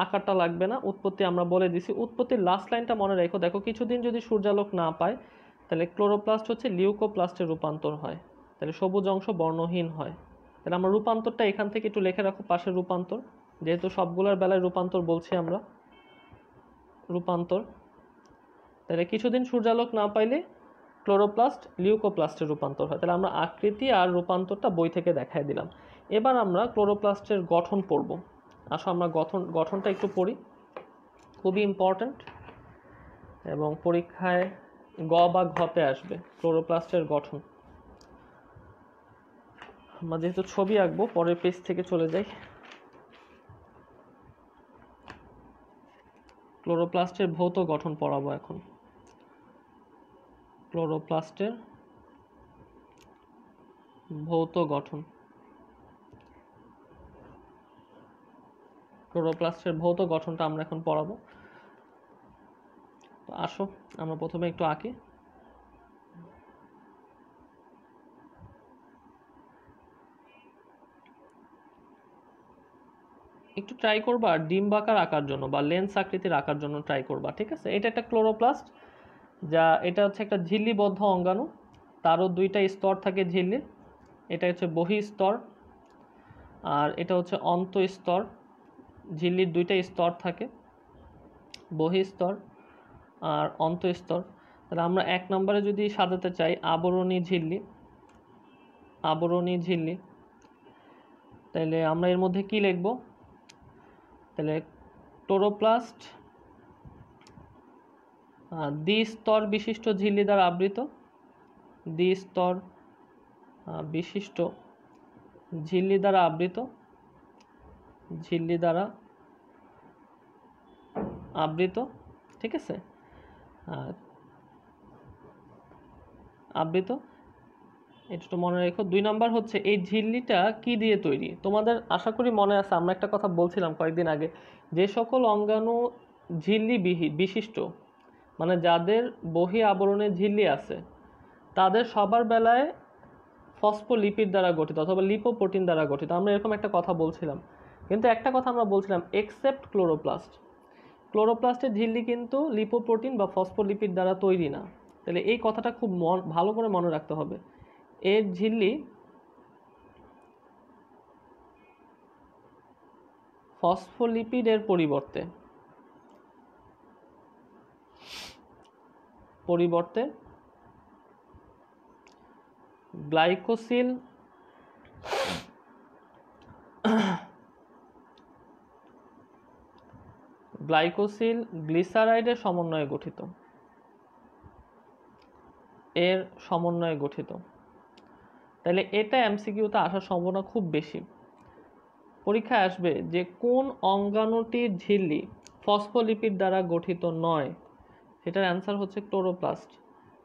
[SPEAKER 1] আকারটা লাগবে না, উৎপত্তি আমরা বলে দিছি। উৎপত্তির লাস্ট লাইনটা মনে রেখো। দেখো কিছুদিন যদি সূর্যালোক না পায় তাহলে ক্লোরোপ্লাস্ট হচ্ছে লিউকোপ্লাস্টে রূপান্তর হয়, তাহলে সবুজ অংশ বর্ণহীন হয়। তাহলে আমরা রূপান্তরটা এখান থেকে একটু লিখে রাখো, পাশের রূপান্তর, যেহেতু সবগুলোর বেলায় রূপান্তর বলছি আমরা, রূপান্তর। তাহলে কিছুদিন সূর্যালোক না পাইলে ক্লোরোপ্লাস্ট লিউকোপ্লাস্টে রূপান্তর হয়। তাহলে আমরা আকৃতি আর রূপান্তরটা বই থেকে দেখাই দিলাম। এবার আমরা ক্লোরোপ্লাস্টের গঠন পড়ব। আসো আমরা গঠনটা একটু পড়ি, খুবই ইম্পর্ট্যান্ট এবং পরীক্ষায় গ বা ঘতে আসবে। ক্লোরোপ্লাস্টের গঠন আমরা যেহেতু ছবি আঁকবো, পরের পেজ থেকে চলে যাই। ক্লোরোপ্লাস্টের ভৌত গঠন পড়াবো এখন। ক্লোরোপ্লাস্টের ভৌত গঠন, ক্লোরোপ্লাস্টের ভৌত গঠনটা আমরা এখন পড়াবো। তো আসো আমরা প্রথমে একটু আঁকি। একটু ট্রাই করবা ডিম্বাকার আঁকার জন্য বা লেন্স আকৃতির আঁকার জন্য ট্রাই করবা, ঠিক আছে। এটা একটা ক্লোরোপ্লাস্ট, যা এটা হচ্ছে একটা ঝিল্লিবদ্ধ অঙ্গাণু, তারও দুইটা স্তর থাকে ঝিল্লির। এটা হচ্ছে বহিঃস্তর আর এটা হচ্ছে অন্তঃস্তর। ঝিল্লির দুইটা স্তর থাকে, বহিঃস্তর আর অন্তঃস্তর। তাহলে আমরা 1 নম্বরে যদি সাজাতে চাই আবরণী ঝিল্লি, আবরণী ঝিল্লি, তাহলে আমরা এর মধ্যে কি লিখব? তাহলে ক্লোরোপ্লাস্ট দ্বিস্তর বিশিষ্ট ঝিল্লি দ্বারা আবৃত, দ্বিস্তর বিশিষ্ট ঝিল্লি দ্বারা আবৃত, ঝিল্লি দ্বারা আবৃত, ঠিক আছে, আবৃত। এটা তো মনে রেখো। 2 নম্বর হচ্ছে এই ঝিল্লিটা কি দিয়ে তৈরি? তোমাদের আশা করি মনে আছে, আমরা একটা কথা বলছিলাম কয়েকদিন আগে, যে সকল অঙ্গাণু ঝিল্লি বিশিষ্ট, মানে যাদের বহি আবরণে ঝিল্লি আছে, তাদের সবার বেলায় ফসফোলিপিড দ্বারা গঠিত অথবা লিপোপ্রোটিন দ্বারা গঠিত। আমরা এরকম একটা কথা বলছিলাম, কিন্তু একটা কথা আমরা বলছিলাম এক্সেপ্ট ক্লোরোপ্লাস্ট, ক্লোরোপ্লাস্টের ঝিল্লি কিন্তু লিপোপ্রোটিন বা ফসফোলিপিড দ্বারা তৈরি না। তাহলে এই কথাটা খুব ভালো করে মনে রাখতে হবে। এর ঝিল্লি ফসফোলিপিডের পরিবর্তে গ্লাইকোসিল গ্লিসারাইডের সমন্বয়ে গঠিত, এর সমন্বয়ে গঠিত। তাহলে এটা এমসিকিউতে আসার সম্ভাবনা খুব বেশি। পরীক্ষায় আসবে যে কোন অঙ্গাণুটির ঝিল্লি ফসফোলিপিড দ্বারা গঠিত নয়, সেটার অ্যান্সার হচ্ছে ক্লোরোপ্লাস্ট।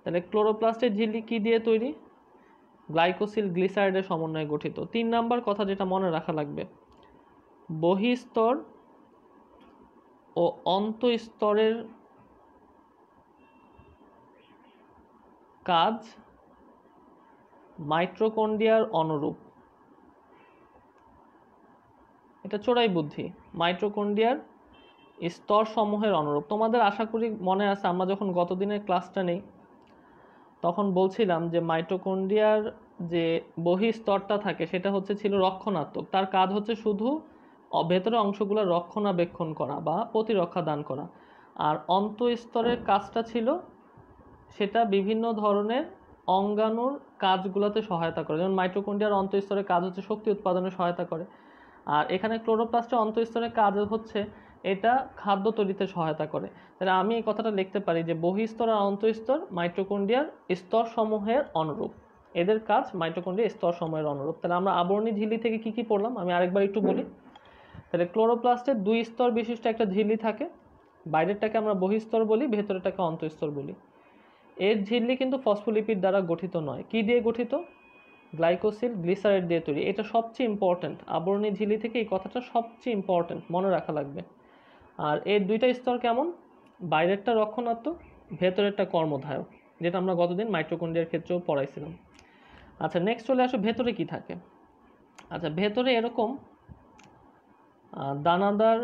[SPEAKER 1] তাহলে ক্লোরোপ্লাস্টের ঝিল্লি কি দিয়ে তৈরি? গ্লাইকোসিল গ্লিসারাইডের সমন্বয়ে গঠিত। 3 নাম্বার কথা যেটা মনে রাখা লাগবে, বহিঃস্তর ও অন্তঃস্তরের কাজ মাইটোকন্ড্রিয়ার অনুরূপ। এটা চোরাই বুদ্ধি, মাইটোকন্ড্রিয়ার স্তর সমূহের অনুরূপ। তোমাদের আশা করি মনে আছে, আমরা যখন গত দিনের ক্লাসটা নেই তখন বলছিলাম যে মাইটোকন্ড্রিয়ার যে বহিঃস্তরটা থাকে সেটা ছিল রক্ষণাত্মক। তার কাজ হচ্ছে শুধু ভেতরের অংশগুলো রক্ষণাবেক্ষণ করা বা প্রতিরক্ষা দান করা। আর অন্তঃস্তরের কাজটা ছিল সেটা বিভিন্ন ধরনের অঙ্গাণুর কাজগুলোতে সহায়তা করে। যেমন মাইটোকন্ড্রিয়ার অন্তঃস্তরের কাজ হচ্ছে শক্তি উৎপাদনে সহায়তা করে, আর এখানে ক্লোরোপ্লাস্টের অন্তঃস্তরের কাজ হচ্ছে এটা খাদ্য তৈরিতে সহায়তা করে। তাহলে আমি এই কথাটা লিখতে পারি যে বহিঃস্তর আর অন্তঃস্তর মাইটোকন্ড্রিয়ার স্তর সমূহের অনুরূপ, এদের কাজ মাইটোকন্ড্রিয়ার স্তর সমূহের অনুরূপ। তাহলে আমরা আবরণী ঝিল্লি থেকে কি কি পড়লাম আমি আরেকবার একটু বলি। তাহলে ক্লোরোপ্লাস্টের 2 স্তর বিশিষ্ট একটা ঝিল্লি থাকে, বাইরেরটাকে আমরা বহিঃস্তর বলি, ভেতরেরটাকে অন্তঃস্তর বলি। এর ঝিল্লি কিন্তু ফসফোলিপিড দ্বারা গঠিত নয়। কি দিয়ে গঠিত? গ্লাইকোসিল গ্লিসারাইড দিয়ে তৈরি। এটা সবচেয়ে ইম্পর্টেন্ট, আবরণী ঝিল্লি থেকে এই কথাটা সবচেয়ে ইম্পর্টেন্ট, মনে রাখা লাগবে। আর এর দুইটা স্তর কেমন, বাইরেরটা রক্ষণাত্মক, ভেতরেরটা কর্মধায়ক, যেটা আমরা গতদিন মাইটোকন্ড্রিয়ার ক্ষেত্রেও পড়াইছিলাম। আচ্ছা নেক্সট চলে আসো ভেতরে কি থাকে। আচ্ছা ভেতরে এরকম দানাদার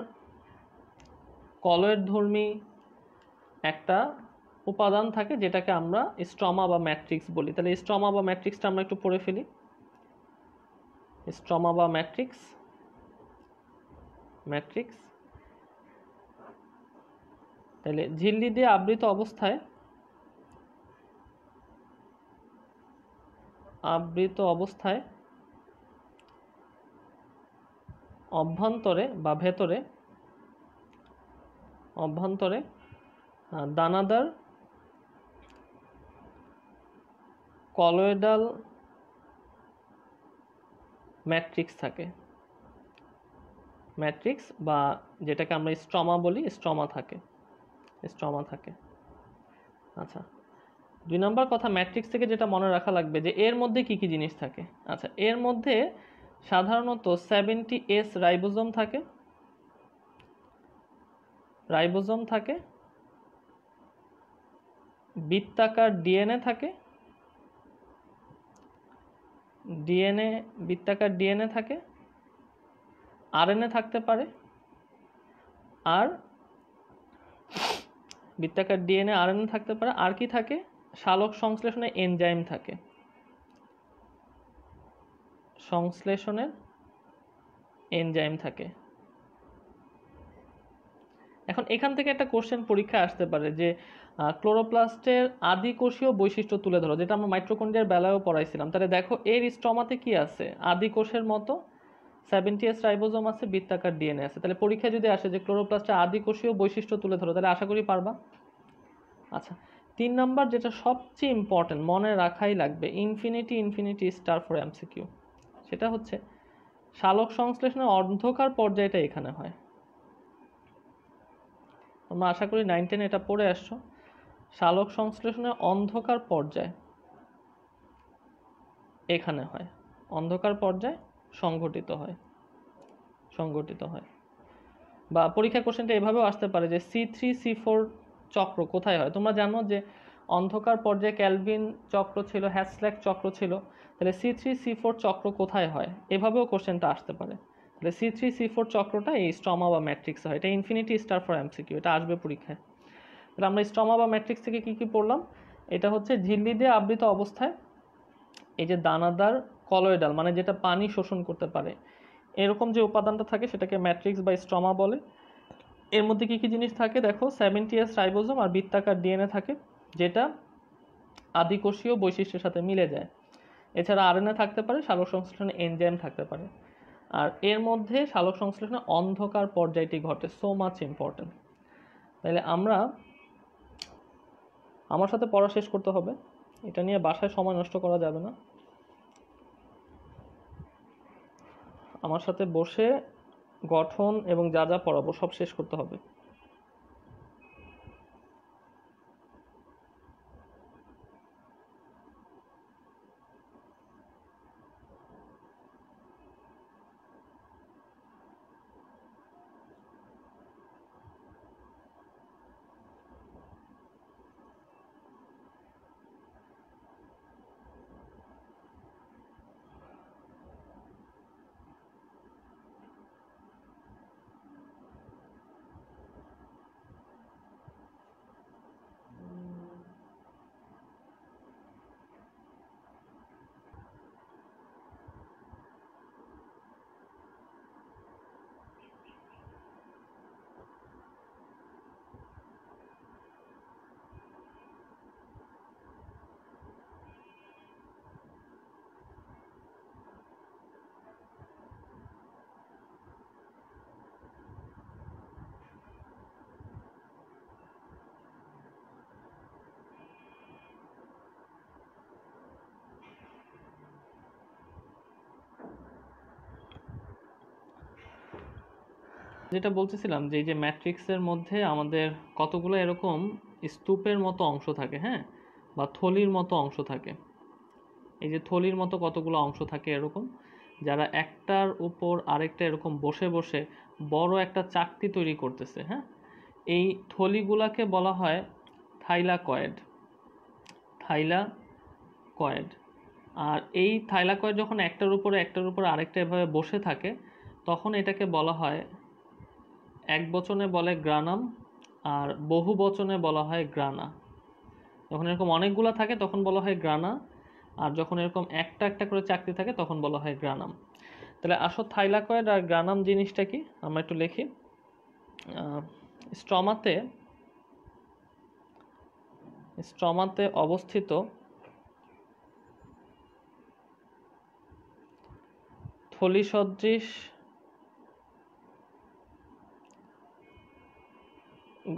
[SPEAKER 1] কলয়েডধর্মী একটা উপাদান থাকে যেটাকে আমরা স্ট্রমা বা ম্যাট্রিক্স বলি। তাহলে স্ট্রমা বা ম্যাট্রিক্সটা আমরা একটু পড়ে ফেলি। স্ট্রমা বা ম্যাট্রিক্স, তাহলে ঝিল্লি দিয়ে আবৃত অবস্থায় অভ্যন্তরে বা ভেতরে দানাদার কলয়েডাল ম্যাট্রিক্স থাকে, ম্যাট্রিক্স বা যেটাকে আমরা স্ট্রমা বলি, স্ট্রমা থাকে। আচ্ছা 2 নম্বর কথা, ম্যাট্রিক্স থেকে যেটা মনে রাখা লাগবে যে এর মধ্যে কি কি জিনিস থাকে। আচ্ছা এর মধ্যে সাধারণত 70S রাইবোজোম থাকে, বৃত্তাকার ডিএনএ থাকে, ডিএনএ থাকে, আরএনএ থাকতে পারে, আর বৃত্তাকার ডিএনএ আরএনএ থাকতে পারে। আর কি থাকে, সালোক সংশ্লেষণে এনজাইম থাকে, এখন এখান থেকে একটা কোশ্চেন পরীক্ষা আসতে পারে যে ক্লোরোপ্লাস্টের আদিকোষীয় বৈশিষ্ট্য তুলে ধরো, যেটা আমরা মাইটোকন্ড্রিয়ার বেলায়ও পড়াইছিলাম। তাহলে দেখো এর স্ট্রমাতে কি আছে, আদিকোষের মতো 70S রাইবোজোম আছে, বৃত্তাকার ডিএনএ আছে। তাহলে পরীক্ষা যদি আসে যে ক্লোরোপ্লাস্টের আদিকোষীয় বৈশিষ্ট্য তুলে ধরো, তাহলে আশা করি পারবা। আচ্ছা 3 নাম্বার যেটা সবচেয়ে ইম্পর্টেন্ট, মনে রাখাই লাগবে, ইনফিনিটি স্টার ফর এমসিকিউ, সেটা হচ্ছে সালোক সংশ্লেষণের অন্ধকার পর্যায়টা এখানে হয়। তোমরা আশা করি 9-10 এটা পড়ে আসছো। সালোক সংশ্লেষণের অন্ধকার পর্যায় এখানে হয়, অন্ধকার পর্যায় সংঘটিত হয়। বা পরীক্ষা কোশ্চেনটা এভাবেও আসতে পারে যে C3C4 চক্র কোথায় হয়। তোমরা জানো যে অন্ধকার পর্যায়ে ক্যালভিন চক্র ছিল, হ্যাসল্যাক চক্র ছিল, তাহলে C3C4 চক্র কোথায় হয়, এভাবেও কোশ্চেনটা আসতে পারে। তাহলে C3C4 চক্রটা এই স্ট্রমা বা ম্যাট্রিক্স হয়। এটা ইনফিনিটি স্টার ফর এমসিকিউ, এটা আসবে পরীক্ষায়। তাহলে আমরা স্ট্রমা বা ম্যাট্রিক্স থেকে কি কি পড়লাম, এটা হচ্ছে ঝিল্লি দিয়ে আবৃত অবস্থায় এই যে দানাদার কলয়েডাল, মানে যেটা পানি শোষণ করতে পারে, এরকম যে উপাদানটা থাকে সেটাকে ম্যাট্রিক্স বা স্ট্রমা বলে। এর মধ্যে কি কি জিনিস থাকে দেখো, 70S রাইবোজোম আর বৃত্তাকার ডিএনএ থাকে, যেটা আদিকোষীয় বৈশিষ্ট্যের সাথে মিলে যায়। এছাড়া আরএনএ থাকতে পারে, সালোক সংশ্লেষণে এনজাইম থাকতে পারে। আর এর মধ্যে সালোক সংশ্লেষণে অন্ধকার পর্যায়টি ঘটে, সো মাচ ইম্পর্টেন্ট। তাহলে আমার সাথে পড়া শেষ করতে হবে, এটা নিয়ে বাসায় সময় নষ্ট করা যাবে না। আমার সাথে বসে গঠন এবং যা যা পড়াবো সব শেষ করতে হবে। যেটা বলতেছিলাম যে এই যে ম্যাট্রিক্সের মধ্যে আমাদের কতগুলো এরকম স্তূপের মতো অংশ থাকে, হ্যাঁ, বা থলির মতো অংশ থাকে। এই যে থলির মতো কতগুলো অংশ থাকে এরকম, যারা একটার উপর আরেকটা এরকম বসে বসে বড় একটা চাকতি তৈরি করতেছে, হ্যাঁ, এই থলিগুলাকে বলা হয় থাইলাকয়েড। থাইলাকয়েড। আর এই থাইলাকয়েড যখন একটার উপরে আরেকটা এভাবে বসে থাকে, তখন এটাকে বলা হয়, এক বচনে বলে গ্রানাম আর বহু বচনে বলা হয় গ্রানা। যখন এরকম অনেকগুলো থাকে তখন বলা হয় গ্রানা, আর যখন এরকম একটা একটা করে চাকতি থাকে তখন বলা হয় গ্রানাম। তাহলে আসো থাইলাকয়েড আর গ্রানাম জিনিসটা কি আমরা একটু লিখি। স্ট্রমাতে অবস্থিত থলিসদৃশ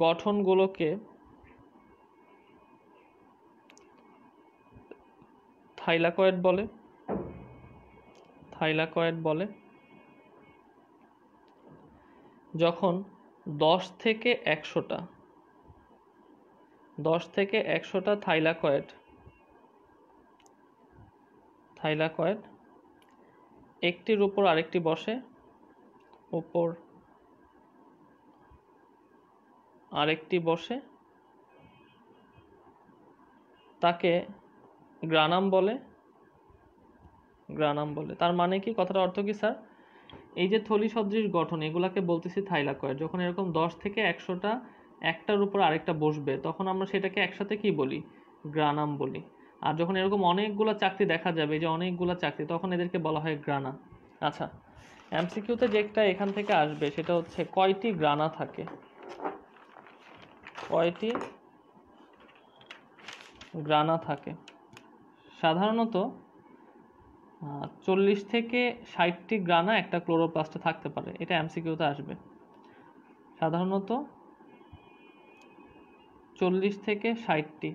[SPEAKER 1] গঠনগুলোকে থাইলাকয়েড বলে। যখন 10 থেকে 100টা থাইলাকয়েড একটির উপর আরেকটি বসে, তাকে গ্রানাম বলে। তার মানে কি, কথার অর্থ কি স্যার? এই যে থলি সদৃশ গঠন, এগুলাকে বলতেছি থাইলাকয়েড। যখন এরকম 10 থেকে 100টা একটার উপর আরেকটা বসবে, তখন আমরা সেটাকে একসাথে কি বলি? গ্রানাম বলি। আর যখন এরকম অনেকগুলো চাকতি দেখা যাবে, যে অনেকগুলো চাকতি, তখন এদেরকে বলা হয় গ্রানা। আচ্ছা, এমসিকিউতে যেটা এখান থেকে আসবে সেটা হচ্ছে কয়টি গ্রানা থাকে। সাধারণত 40 থেকে 60টি গ্রানা একটা ক্লোরোপ্লাস্টে থাকতে পারে। এটা এমসিকিউতে আসবে। সাধারণত 40 থেকে 60টি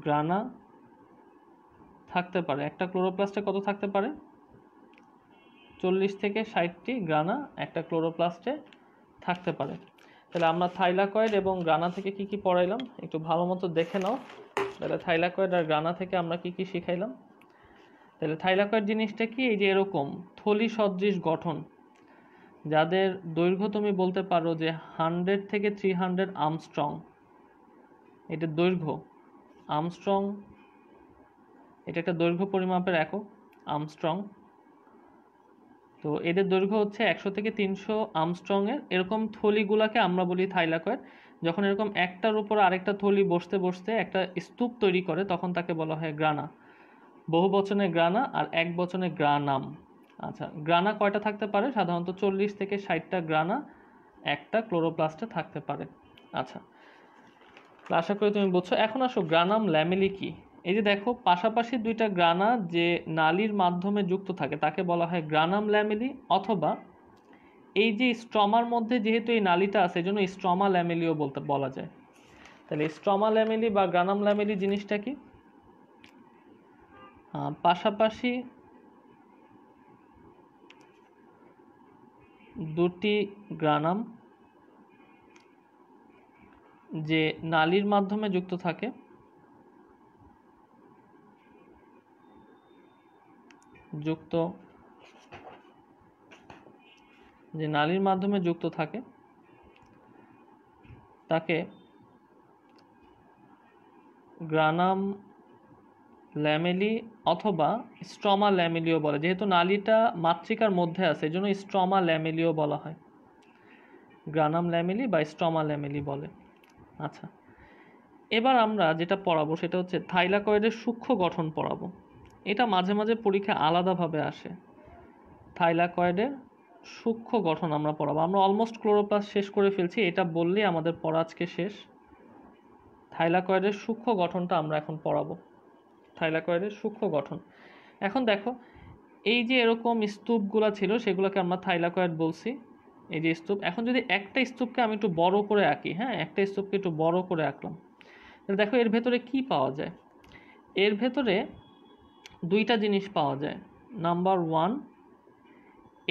[SPEAKER 1] গ্রানা থাকতে পারে একটা ক্লোরোপ্লাস্টে। কত থাকতে পারে? 40 থেকে 60টি গ্রানা একটা ক্লোরোপ্লাস্টে থাকতে পারে। তাহলে আমরা থাইলাকয়েড এবং গ্রানা থেকে কি কি পড়াইলাম একটু ভালো মতো দেখে নাও। তাহলে থাইলাকয়েড আর গ্রানা থেকে আমরা কি কি শিখাইলাম? তাহলে থাইলাকয়েড জিনিসটা কি? এই যে এরকম থলি সদৃশ গঠন, যাদের দৈর্ঘ্য তুমি বলতে পারো যে 100 থেকে 300 আর্মস্ট্রং। এটা দৈর্ঘ্য, আর্মস্ট্রং, এটা একটা দৈর্ঘ্য পরিমাপের একক, আর্মস্ট্রং। তো এদের দৈর্ঘ্য হচ্ছে 100 থেকে 300 আর্মস্ট্রংয়ের এরকম থলিগুলাকে আমরা বলি থাইলাকয়েড। যখন এরকম একটার উপর আরেকটা থলি বসতে বসতে একটা স্তূপ তৈরি করে, তখন তাকে বলা হয় গ্রানা। বহু বচনে গ্রানা আর এক বচনে গ্রানাম। আচ্ছা, গ্রানা কয়টা থাকতে পারে? সাধারণত 40 থেকে 60টা গ্রানা একটা ক্লোরোপ্লাস্টে থাকতে পারে। আচ্ছা, আশা করি তুমি বুঝছো। এখন আসো গ্রানাম ল্যামেলি কি। এই যে দেখো, পাশাপাশি দুইটা গ্রানা যে নালীর মাধ্যমে যুক্ত থাকে তাকে বলা হয় গ্রানাম ল্যামেলি, অথবা এই যে স্ট্রমার মধ্যে যেহেতু এই নালীটা আছে, এজন্য স্ট্রমা ল্যামেলিও বলা যায়। তাহলে স্ট্রমা ল্যামেলি বা গ্রানাম ল্যামেলি জিনিসটা কি? পাশাপাশি দুটি গ্রানাম যে নালীর মাধ্যমে যুক্ত থাকে, তাকে গ্রানাম ল্যামেলি অথবা স্ট্রমা ল্যামেলিও বলে। যেহেতু নালীটা মাতৃকার মধ্যে আছে, এজন্য স্ট্রমা ল্যামেলিও বলা হয়। গ্রানাম ল্যামেলি বা স্ট্রমা ল্যামেলি বলে। আচ্ছা, এবার আমরা যেটা পড়াবো সেটা হচ্ছে থাইলাকয়েডের সূক্ষ্ম গঠন পড়াবো। এটা মাঝে মাঝে পরীক্ষা আলাদাভাবে আসে। থাইলাকয়েডের সূক্ষ্ম গঠন আমরা পড়াবো। আমরা অলমোস্ট ক্লোরোপ্লাস্ট শেষ করে ফেলছি, এটা বললেই আমাদের পড়া আজকে শেষ। থাইলাকয়েডের সূক্ষ্ম গঠনটা আমরা এখন পড়াবো। থাইলাকয়েডের সূক্ষ্ম গঠন। এখন দেখো, এই যে এরকম স্তূপগুলো ছিল সেগুলোকে আমরা থাইলাকয়েড বলছি। এই যে স্তূপ, এখন যদি একটা স্তূপকে আমি একটু বড় করে আঁকি, হ্যাঁ, একটা স্তূপকে একটু বড় করে আঁকলাম, তাহলে দেখো এর ভেতরে কি পাওয়া যায়। এর ভেতরে দুইটা জিনিস পাওয়া যায়। Number 1,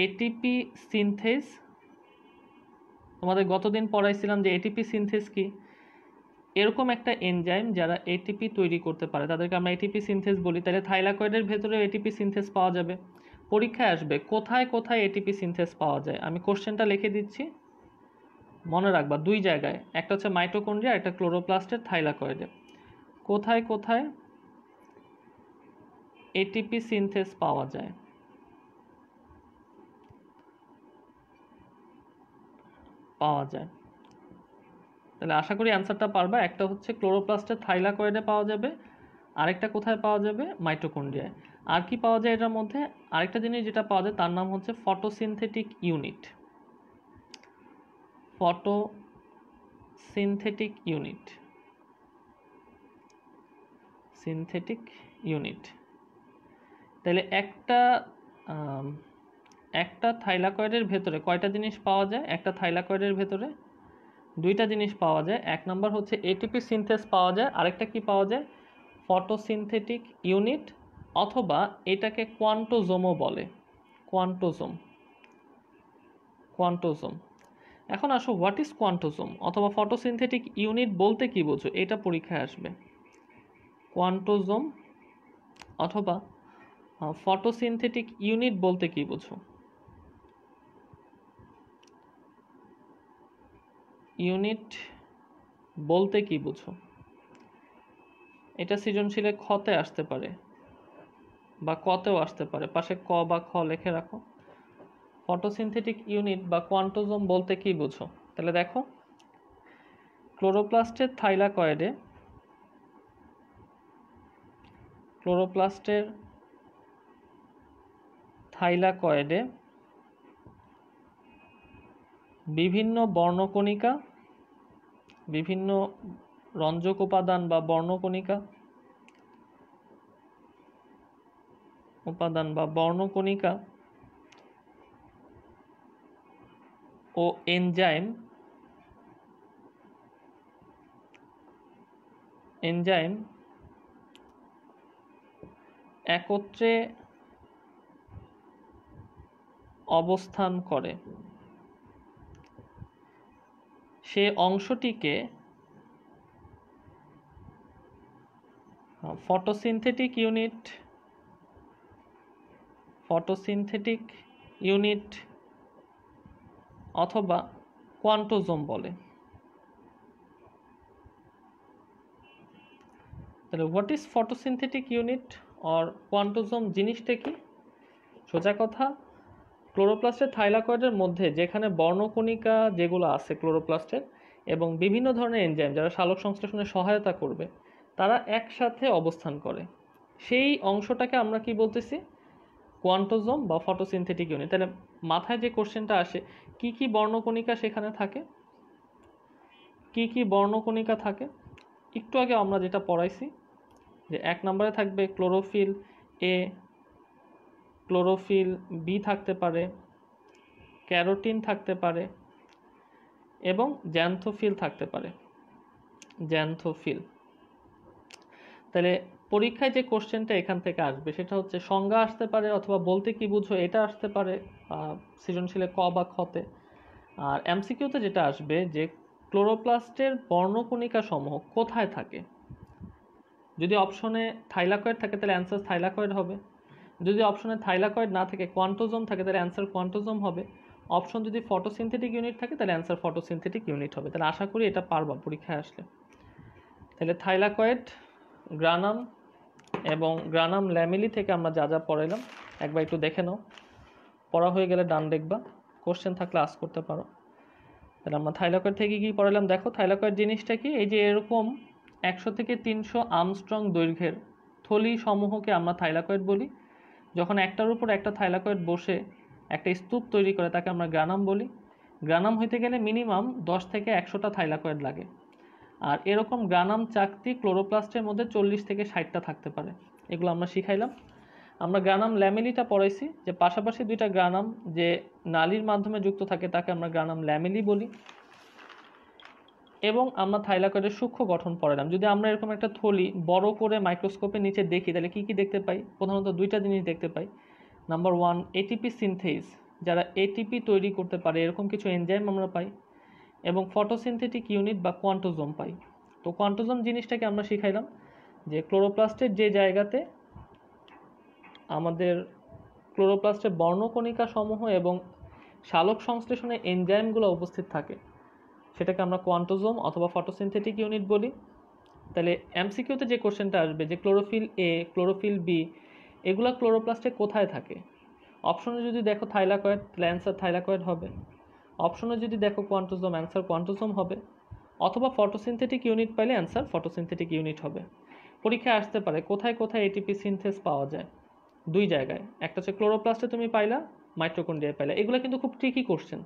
[SPEAKER 1] ATP synthase. তোমাদের গতদিন পড়াইছিলাম যে এটিপি সিনথেস কি। এরকম একটা এনজাইম যারা এটিপি তৈরি করতে পারে তাদেরকে আমরা এটিপি সিনথেস বলি। তাহলে থাইলাকয়েডের ভেতরে এটিপি সিনথেস পাওয়া যাবে। পরীক্ষায় আসবে কোথায় কোথায় এটিপি সিনথেস পাওয়া যায়। আমি কোশ্চেনটা লিখে দিচ্ছি, মনে রাখবা দুই জায়গায়, একটা হচ্ছে মাইটোকন্ড্রিয়া, একটা ক্লোরোপ্লাস্টের থাইলাকয়েডে। কোথায় কোথায় এটিপি সিনথেস পাওয়া যায়? তাহলে আশা করি অ্যান্সারটা পারবা। একটা হচ্ছে ক্লোরোপ্লাস্টের থাইলাকয়েডে পাওয়া যাবে, আরেকটা কোথায় পাওয়া যাবে? মাইটোকন্ড্রিয়ায়। আর কি পাওয়া যায় এটার মধ্যে? আরেকটা জিনিস যেটা পাওয়া যায় তার নাম হচ্ছে photosynthetic unit. Photosynthetic unit, synthetic unit. তাহলে একটা থাইলাকয়েডের ভেতরে কয়টা জিনিস পাওয়া যায়? একটা থাইলাকয়েডের ভেতরে দুইটা জিনিস পাওয়া যায়। এক নম্বর হচ্ছে এটিপি সিনথেস পাওয়া যায়, আরেকটা কি পাওয়া যায়? ফটোসিনথেটিক ইউনিট, অথবা এটাকে কোয়ান্টোজোমও বলে। কোয়ান্টোজোম। এখন আসো, হোয়াট ইজ কোয়ান্টোজোম অথবা ফটোসিনথেটিক ইউনিট বলতে কি বোঝো? এটা পরীক্ষায় আসবে। কোয়ান্টোজোম অথবা ফটোসিনথেটিক ইউনিট বলতে কি বোঝো? ইউনিট বলতে কি বুঝো? এটা সৃজনশীলে খতে আসতে পারে বা কতেও আসতে পারে, পাশে ক বা খ লিখে রাখো। ফটোসিনথেটিক ইউনিট বা কোয়ান্টোজোম বলতে কি বুঝো? তাহলে দেখো, ক্লোরোপ্লাস্টের থাইলাকয়েডে বিভিন্ন বর্ণকণিকা, বিভিন্ন রঞ্জক উপাদান বা বর্ণকণিকা ও এনজাইম একত্রে অবস্থান করে, সে অংশটিকে ফটোসিনথেটিক ইউনিট অথবা কোয়ান্টোজোম বলে। তাহলে what is photosynthetic unit or quantosome জিনিসটা কি? সোজা কথা, ক্লোরোপ্লাস্টের থাইলাকয়েডের মধ্যে যেখানে বর্ণকণিকা যেগুলো আছে ক্লোরোপ্লাস্টের এবং বিভিন্ন ধরনের এনজাইম যারা সালোক সংশ্লেষণে সহায়তা করবে, তারা একসাথে অবস্থান করে, সেই অংশটাকে আমরা কি বলতেছি? কোয়ান্টোজোম বা ফটোসিনথেটিক ইউনিট। তাহলে মাথায় যে কোশ্চেনটা আসে, কি কি বর্ণকণিকা সেখানে থাকে? একটু আগে আমরা যেটা পড়াইছি, যে এক নম্বরে থাকবে ক্লোরোফিল এ, ক্লোরোফিল বি থাকতে পারে, ক্যারোটিন থাকতে পারে এবং জ্যান্থোফিল থাকতে পারে। তাহলে পরীক্ষায় যে কোশ্চেনটা এখান থেকে আসবে সেটা হচ্ছে সংজ্ঞা আসতে পারে, অথবা বলতে কি বুঝো এটা আসতে পারে সৃজনশীলে ক বা খতে। আর এমসিকিউতে যেটা আসবে যে ক্লোরোপ্লাস্টের বর্ণকণিকা সমূহ কোথায় থাকে। যদি অপশনে থাইলাকয়েড থাকে তাহলে অ্যান্সার থাইলাকয়েড হবে, যদি অপশনে থাইলাকয়েড না থাকে কোয়ান্টোজোম থাকে তাহলে অ্যান্সার কোয়ান্টোজোম হবে, অপশন যদি ফটোসিনথেটিক ইউনিট থাকে তাহলে অ্যান্সার ফটোসিনথেটিক ইউনিট হবে। তাহলে আশা করি এটা পারবা পরীক্ষায় আসলে। তাহলে থাইলাকয়েড, গ্রানাম এবং গ্রানাম ল্যামেলি থেকে আমরা যা যা পড়াইলাম একবার একটু দেখে নাও, পড়া হয়ে গেলে ডান দেখবা, কোশ্চেন থাকলে আস্ক করতে পারো। তাহলে আমরা থাইলাকয়েড থেকে কি পড়াইলাম দেখো। থাইলাকয়েড জিনিসটা কি? এই যে এরকম 100 থেকে 300 আর্মস্ট্রং দৈর্ঘ্যের থলি সমূহকে আমরা থাইলাকয়েড বলি। যখন একটার উপর একটা থাইলাকয়েড বসে একটা স্তূপ তৈরি করে তাকে আমরা গ্রানাম বলি। গ্রানাম হইতে গেলে মিনিমাম 10 থেকে 100টা থাইলাকয়েড লাগে। আর এরকম গ্রানাম চাকতি ক্লোরোপ্লাস্টের মধ্যে 40 থেকে 60টা থাকতে পারে। এগুলো আমরা শিখাইলাম। আমরা গ্রানাম ল্যামেলিটা পড়াইছি, যে পাশাপাশি দুইটা গ্রানাম যে নালীর মাধ্যমে যুক্ত থাকে তাকে আমরা গ্রানাম ল্যামেলি বলি। এবং আমরা থাইলাকয়েডের সূক্ষ্ম গঠন পড়ালাম। যদি আমরা এরকম একটা থলি বড় করে মাইক্রোস্কোপের নিচে দেখি তাহলে কি কি দেখতে পাই? প্রধানত দুইটা জিনিস দেখতে পাই। নাম্বার 1, এটিপি সিনথেস, যারা এটিপি তৈরি করতে পারে এরকম কিছু এনজাইম আমরা পাই, এবং ফটোসিনথেটিক ইউনিট বা কোয়ান্টোজোম পাই। তো কোয়ান্টোজোম জিনিসটাকে আমরা শিখাইলাম যে ক্লোরোপ্লাস্টের যে জায়গাতে আমাদের ক্লোরোপ্লাস্টের বর্ণকণিকা সমূহ এবং সালোক সংশ্লেষণে এনজাইমগুলো উপস্থিত থাকে সেটাকে আমরা কোয়ান্টোজোম অথবা ফটোসিনথেটিক ইউনিট বলি। তাহলে এমসিকিউতে যে কোশ্চেনটা আসবে যে ক্লোরোফিল এ, ক্লোরোফিল বি এগুলা ক্লোরোপ্লাস্টে কোথায় থাকে, অপশনে যদি দেখো থাইলাকয়েড, তাহলে অ্যান্সার থাইলাকয়েড হবে। অপশনে যদি দেখো কোয়ান্টোজোম, অ্যান্সার কোয়ান্টোজোম হবে। অথবা ফটোসিনথেটিক ইউনিট পাইলে অ্যান্সার ফটোসিনথেটিক ইউনিট হবে। পরীক্ষায় আসতে পারে কোথায় কোথায় এটিপি সিনথেস পাওয়া যায়, দুই জায়গায়, একটা হচ্ছে ক্লোরোপ্লাস্টে তুমি পাইলা, মাইটোকন্ড্রিয়ায় পাইলা। এগুলো কিন্তু খুব ট্রিকি কোশ্চেন,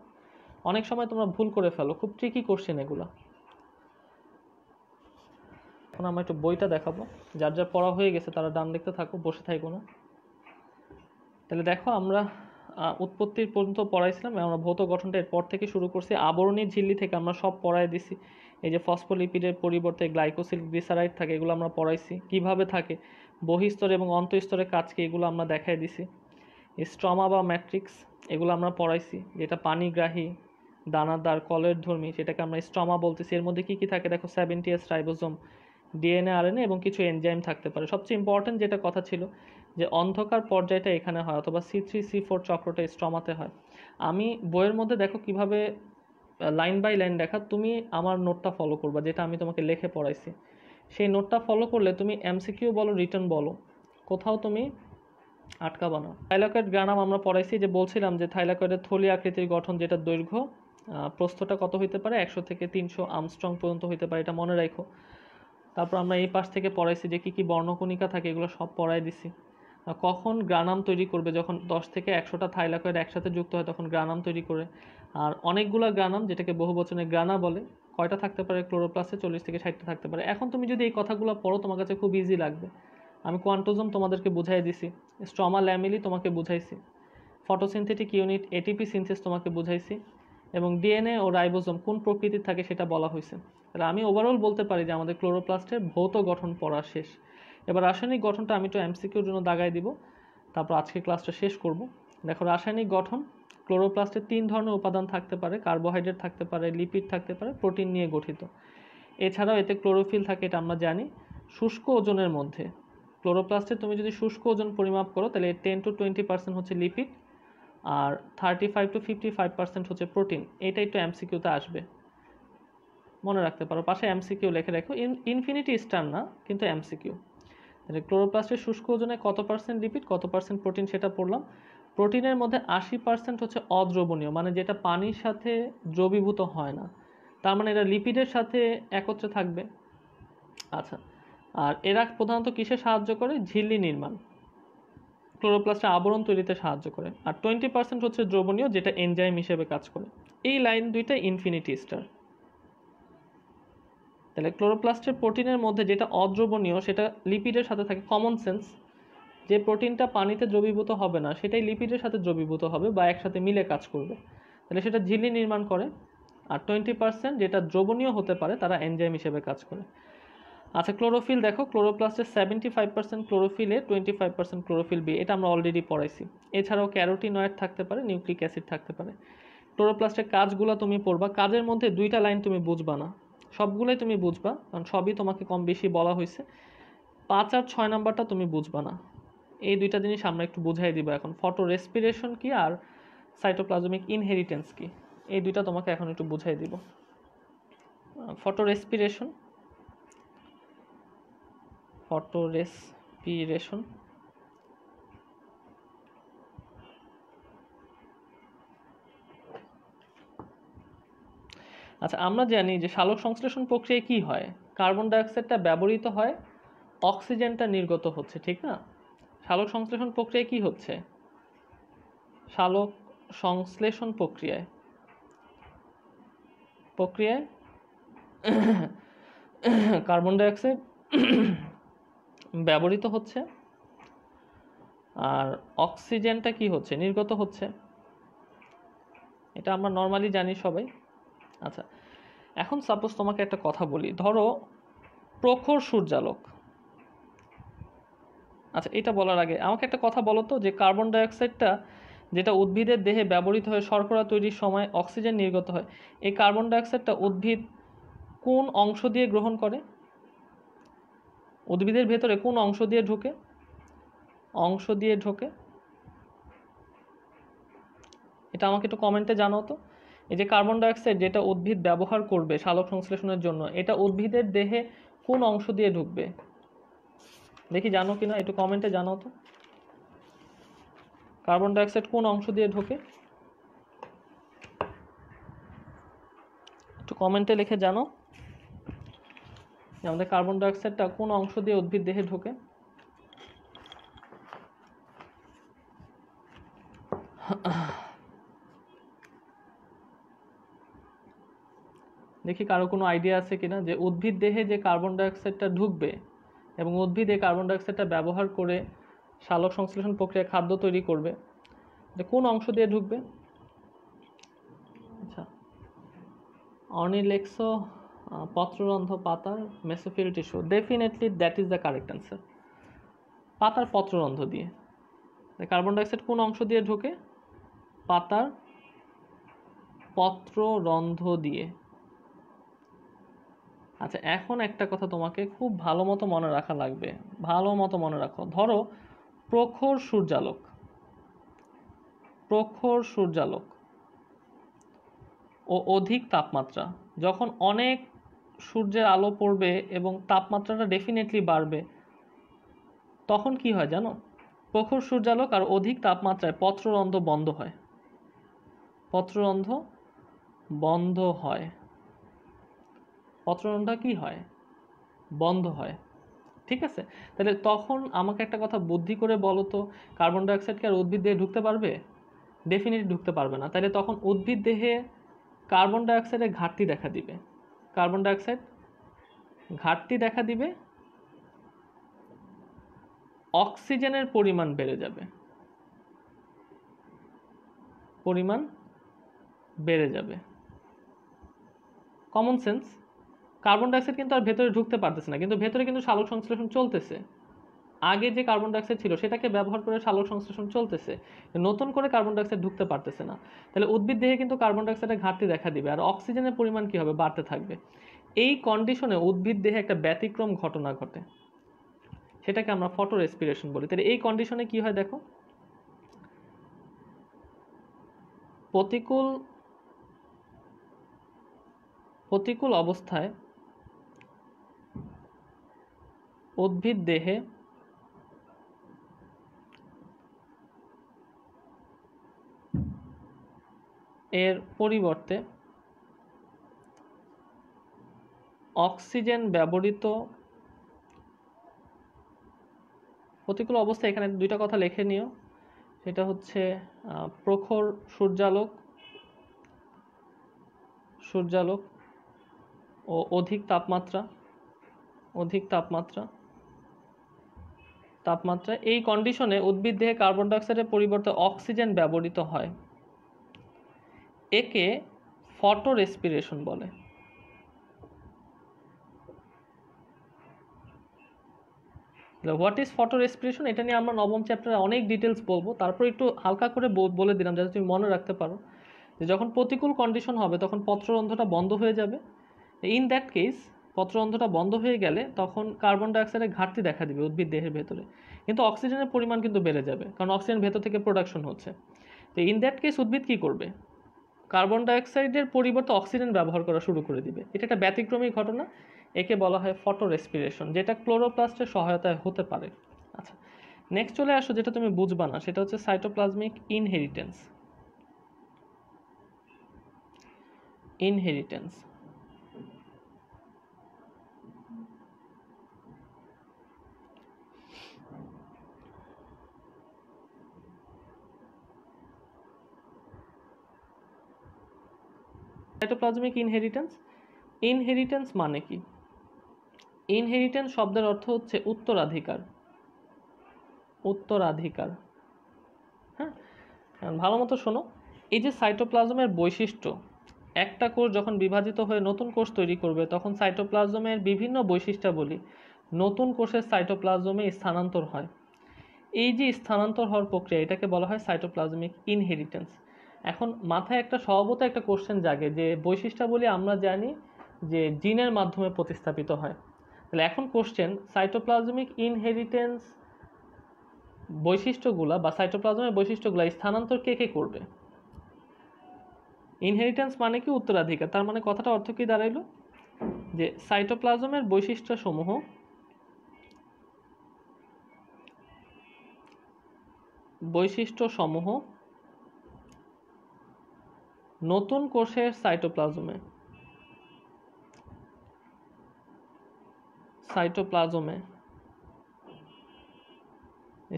[SPEAKER 1] অনেক সময় তোমরা ভুল করে ফেলো, খুব ট্রিকি কোশ্চেন এগুলো। এখন আমরা একটু বইটা দেখাবো, যার যার পড়া হয়ে গেছে তারা ডান দেখতে থাকো, বসে থাকো না। তাহলে দেখো আমরা উৎপত্তির পর্যন্ত পড়াইছিলাম, আমরা ভৌত গঠনটা এরপর থেকে শুরু করছি। আবরণী ঝিল্লি থেকে আমরা সব পড়াই দিছি। এই যে ফসফোলিপিডের পরিবর্তে গ্লাইকোসিল গ্লিসারাইড থাকে, এগুলো আমরা পড়াইছি কিভাবে থাকে, বহিস্তর এবং অন্তঃস্তরের কাজ কি, এগুলো আমরা দেখাই দিছি। স্ট্রমা বা ম্যাট্রিক্স এগুলো আমরা পড়াইছি, যেটা পানিগ্রাহী, দানাদার, কলের ধর্মী, সেটাকে আমরা স্ট্রমা বলতেছি। এর মধ্যে কি কি থাকে দেখো, 70S রাইবোজোম, ডিএনএ, আরএনএ এবং কিছু এনজাইম থাকতে পারে। সবচেয়ে ইম্পর্টেন্ট যেটা কথা ছিল যে অন্ধকার পর্যায়টা এখানে হয়, অথবা C3C4 চক্রটা স্ট্রমাতে হয়। আমি বইয়ের মধ্যে দেখো কিভাবে লাইন বাই লাইন দেখা, তুমি আমার নোটটা ফলো করবা যেটা আমি তোমাকে লিখে পড়াইছি। সেই নোটটা ফলো করলে তুমি এমসিকিউ বলো, রিটার্ন বলো, কোথাও তুমি আটকাবা না। থাইলাকয়েড গ্রানাম আমরা পড়াইছি, যে বলছিলাম যে থাইলাকয়েডের থলি আকৃতির গঠন, যেটা দৈর্ঘ্য প্রস্থটা কত হইতে পারে, 100 থেকে 300 আর্মস্ট্রং পর্যন্ত হইতে পারে, এটা মনে রাখো। তারপর আমরা এই পাশ থেকে পড়াইছি যে কী কী বর্ণকণিকা থাকে, এগুলো সব পড়াই দিছি। কখন গ্রানাম তৈরি করবে, যখন 10 থেকে 100টা থাইলাকয়েড একসাথে যুক্ত হয় তখন গ্রানাম তৈরি করে। আর অনেকগুলো গ্রানাম, যেটাকে বহুবচনে গ্রানা বলে, কয়টা থাকতে পারে ক্লোরোপ্লাস্টে, 40 থেকে 60টা থাকতে পারে। এখন তুমি যদি এই কথাগুলো পড়ো তোমার কাছে খুব ইজি লাগবে। আমি কোয়ান্টোজোম তোমাদেরকে বুঝাই দিছি, স্ট্রমা ল্যামেলি তোমাকে বুঝাইছি, ফটোসিনথেটিক ইউনিট, এটিপি সিনথেস তোমাকে বুঝাইছি, এবং ডিএনএ ও রাইবোজোম কোন প্রকৃতির থাকে সেটা বলা হয়েছে। তাহলে আমি ওভারঅল বলতে পারি যে আমাদের ক্লোরোপ্লাস্টের ভৌত গঠন পড়া শেষ। এবার রাসায়নিক গঠনটা আমি একটু এমসিকিউর জন্য দাগাই দিব, তারপর আজকে ক্লাসটা শেষ করব। দেখো রাসায়নিক গঠন, ক্লোরোপ্লাস্টের 3 ধরনের উপাদান থাকতে পারে, কার্বোহাইড্রেট থাকতে পারে, লিপিড থাকতে পারে, প্রোটিন নিয়ে গঠিত। এছাড়াও এতে ক্লোরোফিল থাকে, এটা আমরা জানি। শুষ্ক ওজনের মধ্যে ক্লোরোপ্লাস্টে তুমি যদি শুষ্ক ওজন পরিমাপ করো তাহলে 10 to 20% হচ্ছে লিপিড, আর 35 to 55% হচ্ছে প্রোটিন। এটা একটু এমসিকিউতে আসবে, মনে রাখতে পারো, পাশে এমসিকিউ লিখে রাখো, ইনফিনিটি স্টার না কিন্তু এমসিকিউ। তাহলে ক্লোরোপ্লাস্টের শুষ্ক ওজনে কত পার্সেন্ট লিপিড, কত পার্সেন্ট প্রোটিন সেটা পড়লাম। প্রোটিনের মধ্যে 80% হচ্ছে অদ্রবণীয়, মানে যেটা পানির সাথে দ্রবীভূত হয় না, তার মানে এরা লিপিডের সাথে একত্রে থাকবে। আচ্ছা, আর এরা প্রধানত কিসে সাহায্য করে, ঝিল্লি নির্মাণ, ক্লোরোপ্লাস্টের আবরণ তৈরিতে সাহায্য করে। আর 20% হচ্ছে দ্রবণীয়, যেটা এনজাইম হিসেবে কাজ করে। এই লাইন দুইটা ইনফিনিটি স্টার। তাহলে ক্লোরোপ্লাস্টের প্রোটিনের মধ্যে যেটা অদ্রবণীয় সেটা লিপিডের সাথে থাকে, কমন সেন্স, যে প্রোটিনটা পানিতে দ্রবীভূত হবে না সেটাই লিপিডের সাথে দ্রবীভূত হবে বা একসাথে মিলে কাজ করবে, তাহলে সেটা ঝিল্লি নির্মাণ করে। আর 20% যেটা দ্রবণীয় হতে পারে তারা এনজাইম হিসেবে কাজ করে। আচ্ছা, ক্লোরোফিল দেখো, ক্লোরোপ্লাস্টের 75% ক্লোরোফিল এ, 25% ক্লোরোফিল বি, এটা আমরা অলরেডি পড়াইছি। এছাড়াও ক্যারোটিনয়েড থাকতে পারে, নিউক্লিক অ্যাসিড থাকতে পারে। ক্লোরোপ্লাস্টের কাজগুলো তুমি পড়বা, কাজের মধ্যে দুইটা লাইন তুমি বুঝবা না, সবগুলোই তুমি বুঝবা, কারণ সবই তোমাকে কম বেশি বলা হয়েছে। 5 আর 6 নাম্বারটা তুমি বুঝবা না, এই দুইটা জিনিস আমরা একটু বুঝাই দিব এখন। ফটো রেসপিরেশন কি আর সাইটোপ্লাজমিক ইনহেরিটেন্স কি, এই দুইটা তোমাকে এখন একটু বুঝাই দিব। ফটো রেসপিরেশন, আচ্ছা, আমরা জানি যে সালোক সংশ্লেষণ প্রক্রিয়ায় কি হয়, কার্বন ডাইঅক্সাইডটা ব্যবহৃত হয়, অক্সিজেনটা নির্গত হচ্ছে, ঠিক না? সালোক সংশ্লেষণ প্রক্রিয়ায় কি হচ্ছে, সালোক সংশ্লেষণ প্রক্রিয়ায় কার্বন ডাইঅক্সাইড ব্যবহৃত হচ্ছে আর অক্সিজেনটা কি হচ্ছে, নির্গত হচ্ছে। এটা আমরা নর্মালি জানি সবাই। আচ্ছা, এখন সাপোজ তোমাকে একটা কথা বলি, ধরো প্রখর সূর্যালোক। আচ্ছা, এটা বলার আগে আমাকে একটা কথা বলো তো, যে কার্বন ডাইঅক্সাইডটা যেটা উদ্ভিদের দেহে ব্যবহৃত হয়ে শর্করা তৈরির সময় অক্সিজেন নির্গত হয়, এই কার্বন ডাইঅক্সাইডটা উদ্ভিদ কোন অংশ দিয়ে গ্রহণ করে? উদ্ভিদের ভেতরে কোন অংশ দিয়ে ঢোকে? অংশ দিয়ে ঢোকে, এটা আমাকে একটু কমেন্টে জানাও তো। এই যে কার্বন ডাইঅক্সাইড যেটা উদ্ভিদ ব্যবহার করবে সালোক সংশ্লেষণের জন্য, এটা উদ্ভিদের দেহে কোন অংশ দিয়ে ঢুকবে? দেখি জানো কিনা, একটু কমেন্টে জানাও তো। কার্বন ডাইঅক্সাইড কোন অংশ দিয়ে ঢোকে? একটু কমেন্টে লিখে জানো আমাদের কার্বন ডাইঅক্সাইডটা কোন অংশ দিয়ে উদ্ভিদ দেহে ঢোকে। দেখি কারো কোনো আইডিয়া আছে কিনা যে উদ্ভিদ দেহে যে কার্বন ডাইঅক্সাইডটা ঢুকবে এবং উদ্ভিদ এই কার্বন ডাইঅক্সাইডটা ব্যবহার করে সালোক সংশ্লেষণ প্রক্রিয়া খাদ্য তৈরি করবে, কোন অংশ দিয়ে ঢুকবে? আচ্ছা, অর্নিলেক্সো, পত্ররন্ধ্র, পাতার, mesophyll tissue. Definitely that is the correct answer. পাতার পত্ররন্ধ্র দিয়ে। কার্বন ডাইঅক্সাইড কোন অংশ দিয়ে ঢোকে? পাতার পত্ররন্ধ্র দিয়ে। আচ্ছা, এখন একটা কথা তোমাকে খুব ভালো মতো মনে রাখা লাগবে, ভালো মতো মনে রাখো। ধরো প্রখর সূর্যালোক, প্রখর সূর্যালোক ও অধিক তাপমাত্রা, যখন অনেক সূর্যের আলো পড়বে এবং তাপমাত্রাটা ডেফিনেটলি বাড়বে, তখন কি হয় জানো? প্রখর সূর্যালোক আর অধিক তাপমাত্রায় পত্ররন্ধ্র বন্ধ হয়, পত্ররন্ধ্র বন্ধ হয়, পত্ররন্ধ্র কি হয়? বন্ধ হয়। ঠিক আছে, তাহলে তখন আমাকে একটা কথা বুদ্ধি করে বলো তো, কার্বন ডাইঅক্সাইড কি আর উদ্ভিদ দেহে ঢুকতে পারবে? ডেফিনেটলি ঢুকতে পারবে না। তাহলে তখন উদ্ভিদ দেহে কার্বন ডাইঅক্সাইডের ঘাটতি দেখা দিবে, কার্বন ডাইঅক্সাইড ঘাটতি দেখা দিবে, অক্সিজেনের পরিমাণ বেড়ে যাবে, পরিমাণ বেড়ে যাবে। Common sense. কার্বন ডাইঅক্সাইড কিন্তু আর ভেতরে ঢুকতে পারতেছে না, কিন্তু ভেতরে কিন্তু সালোক সংশ্লেষণ চলতেছে। আগে যে কার্বন ডাইঅক্সাইড ছিল সেটাকে ব্যবহার করে সালোক সংশ্লেষণ চলতেছে, নতুন করে কার্বন ডাইঅক্সাইড ঢুকতে পারতেছে না। তাহলে উদ্ভিদ দেহে কিন্তু কার্বন ডাইঅক্সাইডের ঘাটতি দেখা দিবে আর অক্সিজেনের পরিমাণ কি হবে? বাড়তে থাকবে। এই কন্ডিশনে উদ্ভিদ দেহে একটা ব্যতিক্রম ঘটনা ঘটে, সেটাকে আমরা ফটো রেসপিরেশন বলি। তাহলে এই কন্ডিশনে কি হয় দেখো, প্রতিকূল অবস্থায় উদ্ভিদ দেহে এর পরিবর্তে অক্সিজেন ব্যবহৃত, প্রতিকূল অবস্থায় এখানে দুইটা কথা লিখে নিও, সেটা হচ্ছে প্রখর সূর্যালোক, সূর্যালোক ও অধিক তাপমাত্রা, অধিক তাপমাত্রা, তাপমাত্রা। এই কন্ডিশনে উদ্ভিদ দেহে কার্বন ডাইঅক্সাইডের পরিবর্তে অক্সিজেন ব্যবহৃত হয়, একে ফটো রেসপিরেশন বলে। হোয়াট ইজ ফটো রেসপিরেশন, এটা নিয়ে আমরা নবম চ্যাপ্টারে অনেক ডিটেলস বলবো, তারপর একটু হালকা করে বলে দিলাম যাতে তুমি মনে রাখতে পারো যে যখন প্রতিকূল কন্ডিশন হবে তখন পত্ররন্ধ্রটা বন্ধ হয়ে যাবে। ইন দ্যাট কেস পত্ররন্ধ্রটা বন্ধ হয়ে গেলে তখন কার্বন ডাইঅক্সাইডের ঘাটতি দেখা দিবে উদ্ভিদ দেহের ভেতরে, কিন্তু অক্সিজেনের পরিমাণ কিন্তু বেড়ে যাবে, কারণ অক্সিজেন ভেতর থেকে প্রোডাকশন হচ্ছে। তো ইন দ্যাট কেস উদ্ভিদ কী করবে? কার্বন ডাইঅক্সাইডের পরিবর্তে অক্সিজেন ব্যবহার করা শুরু করে দিবে। এটা একটা ব্যতিক্রমী ঘটনা, একে বলা হয় ফটো রেসপিরেশন, যেটা ক্লোরোপ্লাস্টের সহায়তায় হতে পারে। আচ্ছা, নেক্সট চলে আসো, যেটা তুমি বুঝবা না সেটা হচ্ছে cytoplasmic inheritance. Inheritance cytoplasmic inheritance, inheritance মানে কি? ইনহেরিটেন্স শব্দের অর্থ হচ্ছে উত্তরাধিকার, উত্তরাধিকার। হ্যাঁ, ভালো মতো শোনো, এই যে সাইটোপ্লাজমের বৈশিষ্ট্য, একটা কোষ যখন বিভাজিত হয়ে নতুন কোষ তৈরি করবে তখন সাইটোপ্লাজমের বিভিন্ন বৈশিষ্ট্যাবলী নতুন কোষের সাইটোপ্লাজমে স্থানান্তর হয়। এই যে স্থানান্তর হওয়ার প্রক্রিয়া, এটাকে বলা হয় সাইটোপ্লাজমিক ইনহেরিটেন্স। এখন মাথায় একটা স্বভাবত একটা কোশ্চেন জাগে যে বৈশিষ্ট্যাবলী আমরা জানি যে জিনের মাধ্যমে প্রতিস্থাপিত হয়। তাহলে এখন কোশ্চেন, সাইটোপ্লাজমিক ইনহেরিটেন্স বৈশিষ্ট্যগুলা বা সাইটোপ্লাজমের বৈশিষ্ট্যগুলা স্থানান্তর কে কে করবে? ইনহেরিটেন্স মানে কি? উত্তরাধিকার। তার মানে কথাটা অর্থ কি দাঁড়াইলো? যে সাইটোপ্লাজমের বৈশিষ্ট্যসমূহ নতুন কোষের সাইটোপ্লাজমে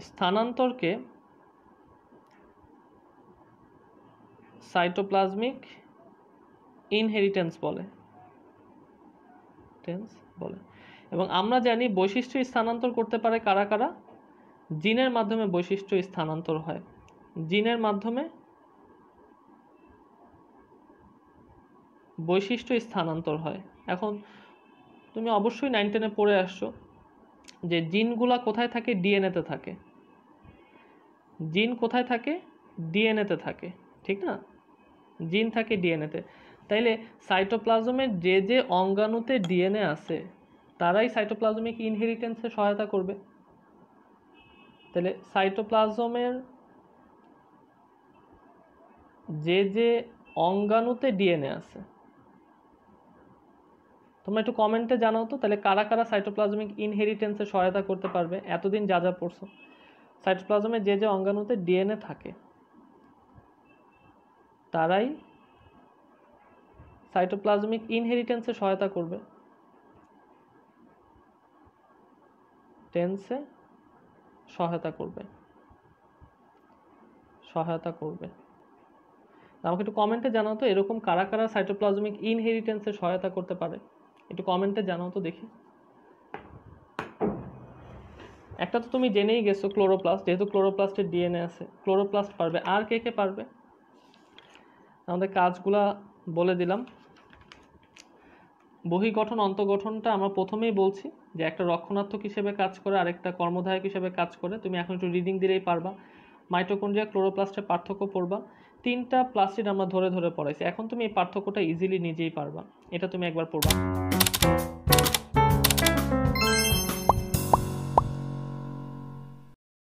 [SPEAKER 1] স্থানান্তরকে সাইটোপ্লাজমিক ইনহেরিটেন্স বলে। এবং আমরা জানি বৈশিষ্ট্য স্থানান্তর করতে পারে কারা কারা? জিনের মাধ্যমে বৈশিষ্ট্য স্থানান্তর হয়। জিনের মাধ্যমে বৈশিষ্ট্য স্থানান্তর হয়। এখন তুমি অবশ্যই 9-10-এ পড়ে আসছো যে জিনগুলা কোথায় থাকে? ডিএনএতে থাকে। জিন কোথায় থাকে? ডিএনএতে থাকে, ঠিক না? জিন থাকে ডিএনএতে। তাইলে সাইটোপ্লাজমের যে যে অঙ্গাণুতে ডিএনএ আছে তারাই সাইটোপ্লাজমিক ইনহেরিটেন্সে সহায়তা করবে। তাহলে সাইটোপ্লাজমের যে যে অঙ্গাণুতে ডিএনএ আছে, তোমরা একটু কমেন্টে জানাও তো, তাহলে কারা কারা সাইটোপ্লাজমিক ইনহেরিটেন্সে সহায়তা করতে পারবে? এতদিন যা যা পড়ছো, সাইটোপ্লাজমের যে যে অঙ্গাণুতে ডিএনএ থাকে তারাই সাইটোপ্লাজমিক ইনহেরিটেন্সে সহায়তা করবে। আমাকে একটু কমেন্টে জানাও তো এরকম কারা কারা সাইটোপ্লাজমিক ইনহেরিটেন্সে সহায়তা করতে পারে, একটু কমেন্টে জানাও তো দেখি। একটা তো তুমি জেনেই গেছো, ক্লোরোপ্লাস্ট। যেহেতু ক্লোরোপ্লাস্টের ডিএনএ আছে, ক্লোরোপ্লাস্ট পারবে। আর কে কে পারবে? আমাদের কাজগুলা বলে দিলাম। বহিঃগঠন অন্তঃগঠনটা আমরা প্রথমেই বলছি যে একটা রক্ষণাত্মক হিসেবে কাজ করে, আরেকটা কর্মধায়ক হিসেবে কাজ করে। তুমি এখন একটু রিডিং দিলেই পারবা। মাইটোকন্ড্রিয়া, ক্লোরোপ্লাস্টের পার্থক্য পড়বা। 3টা প্লাস্টিড আমরা ধরে ধরে পড়াইছি। এখন তুমি এই পার্থক্যটা ইজিলি নিজেই পারবা। এটা তুমি একবার পড়বা।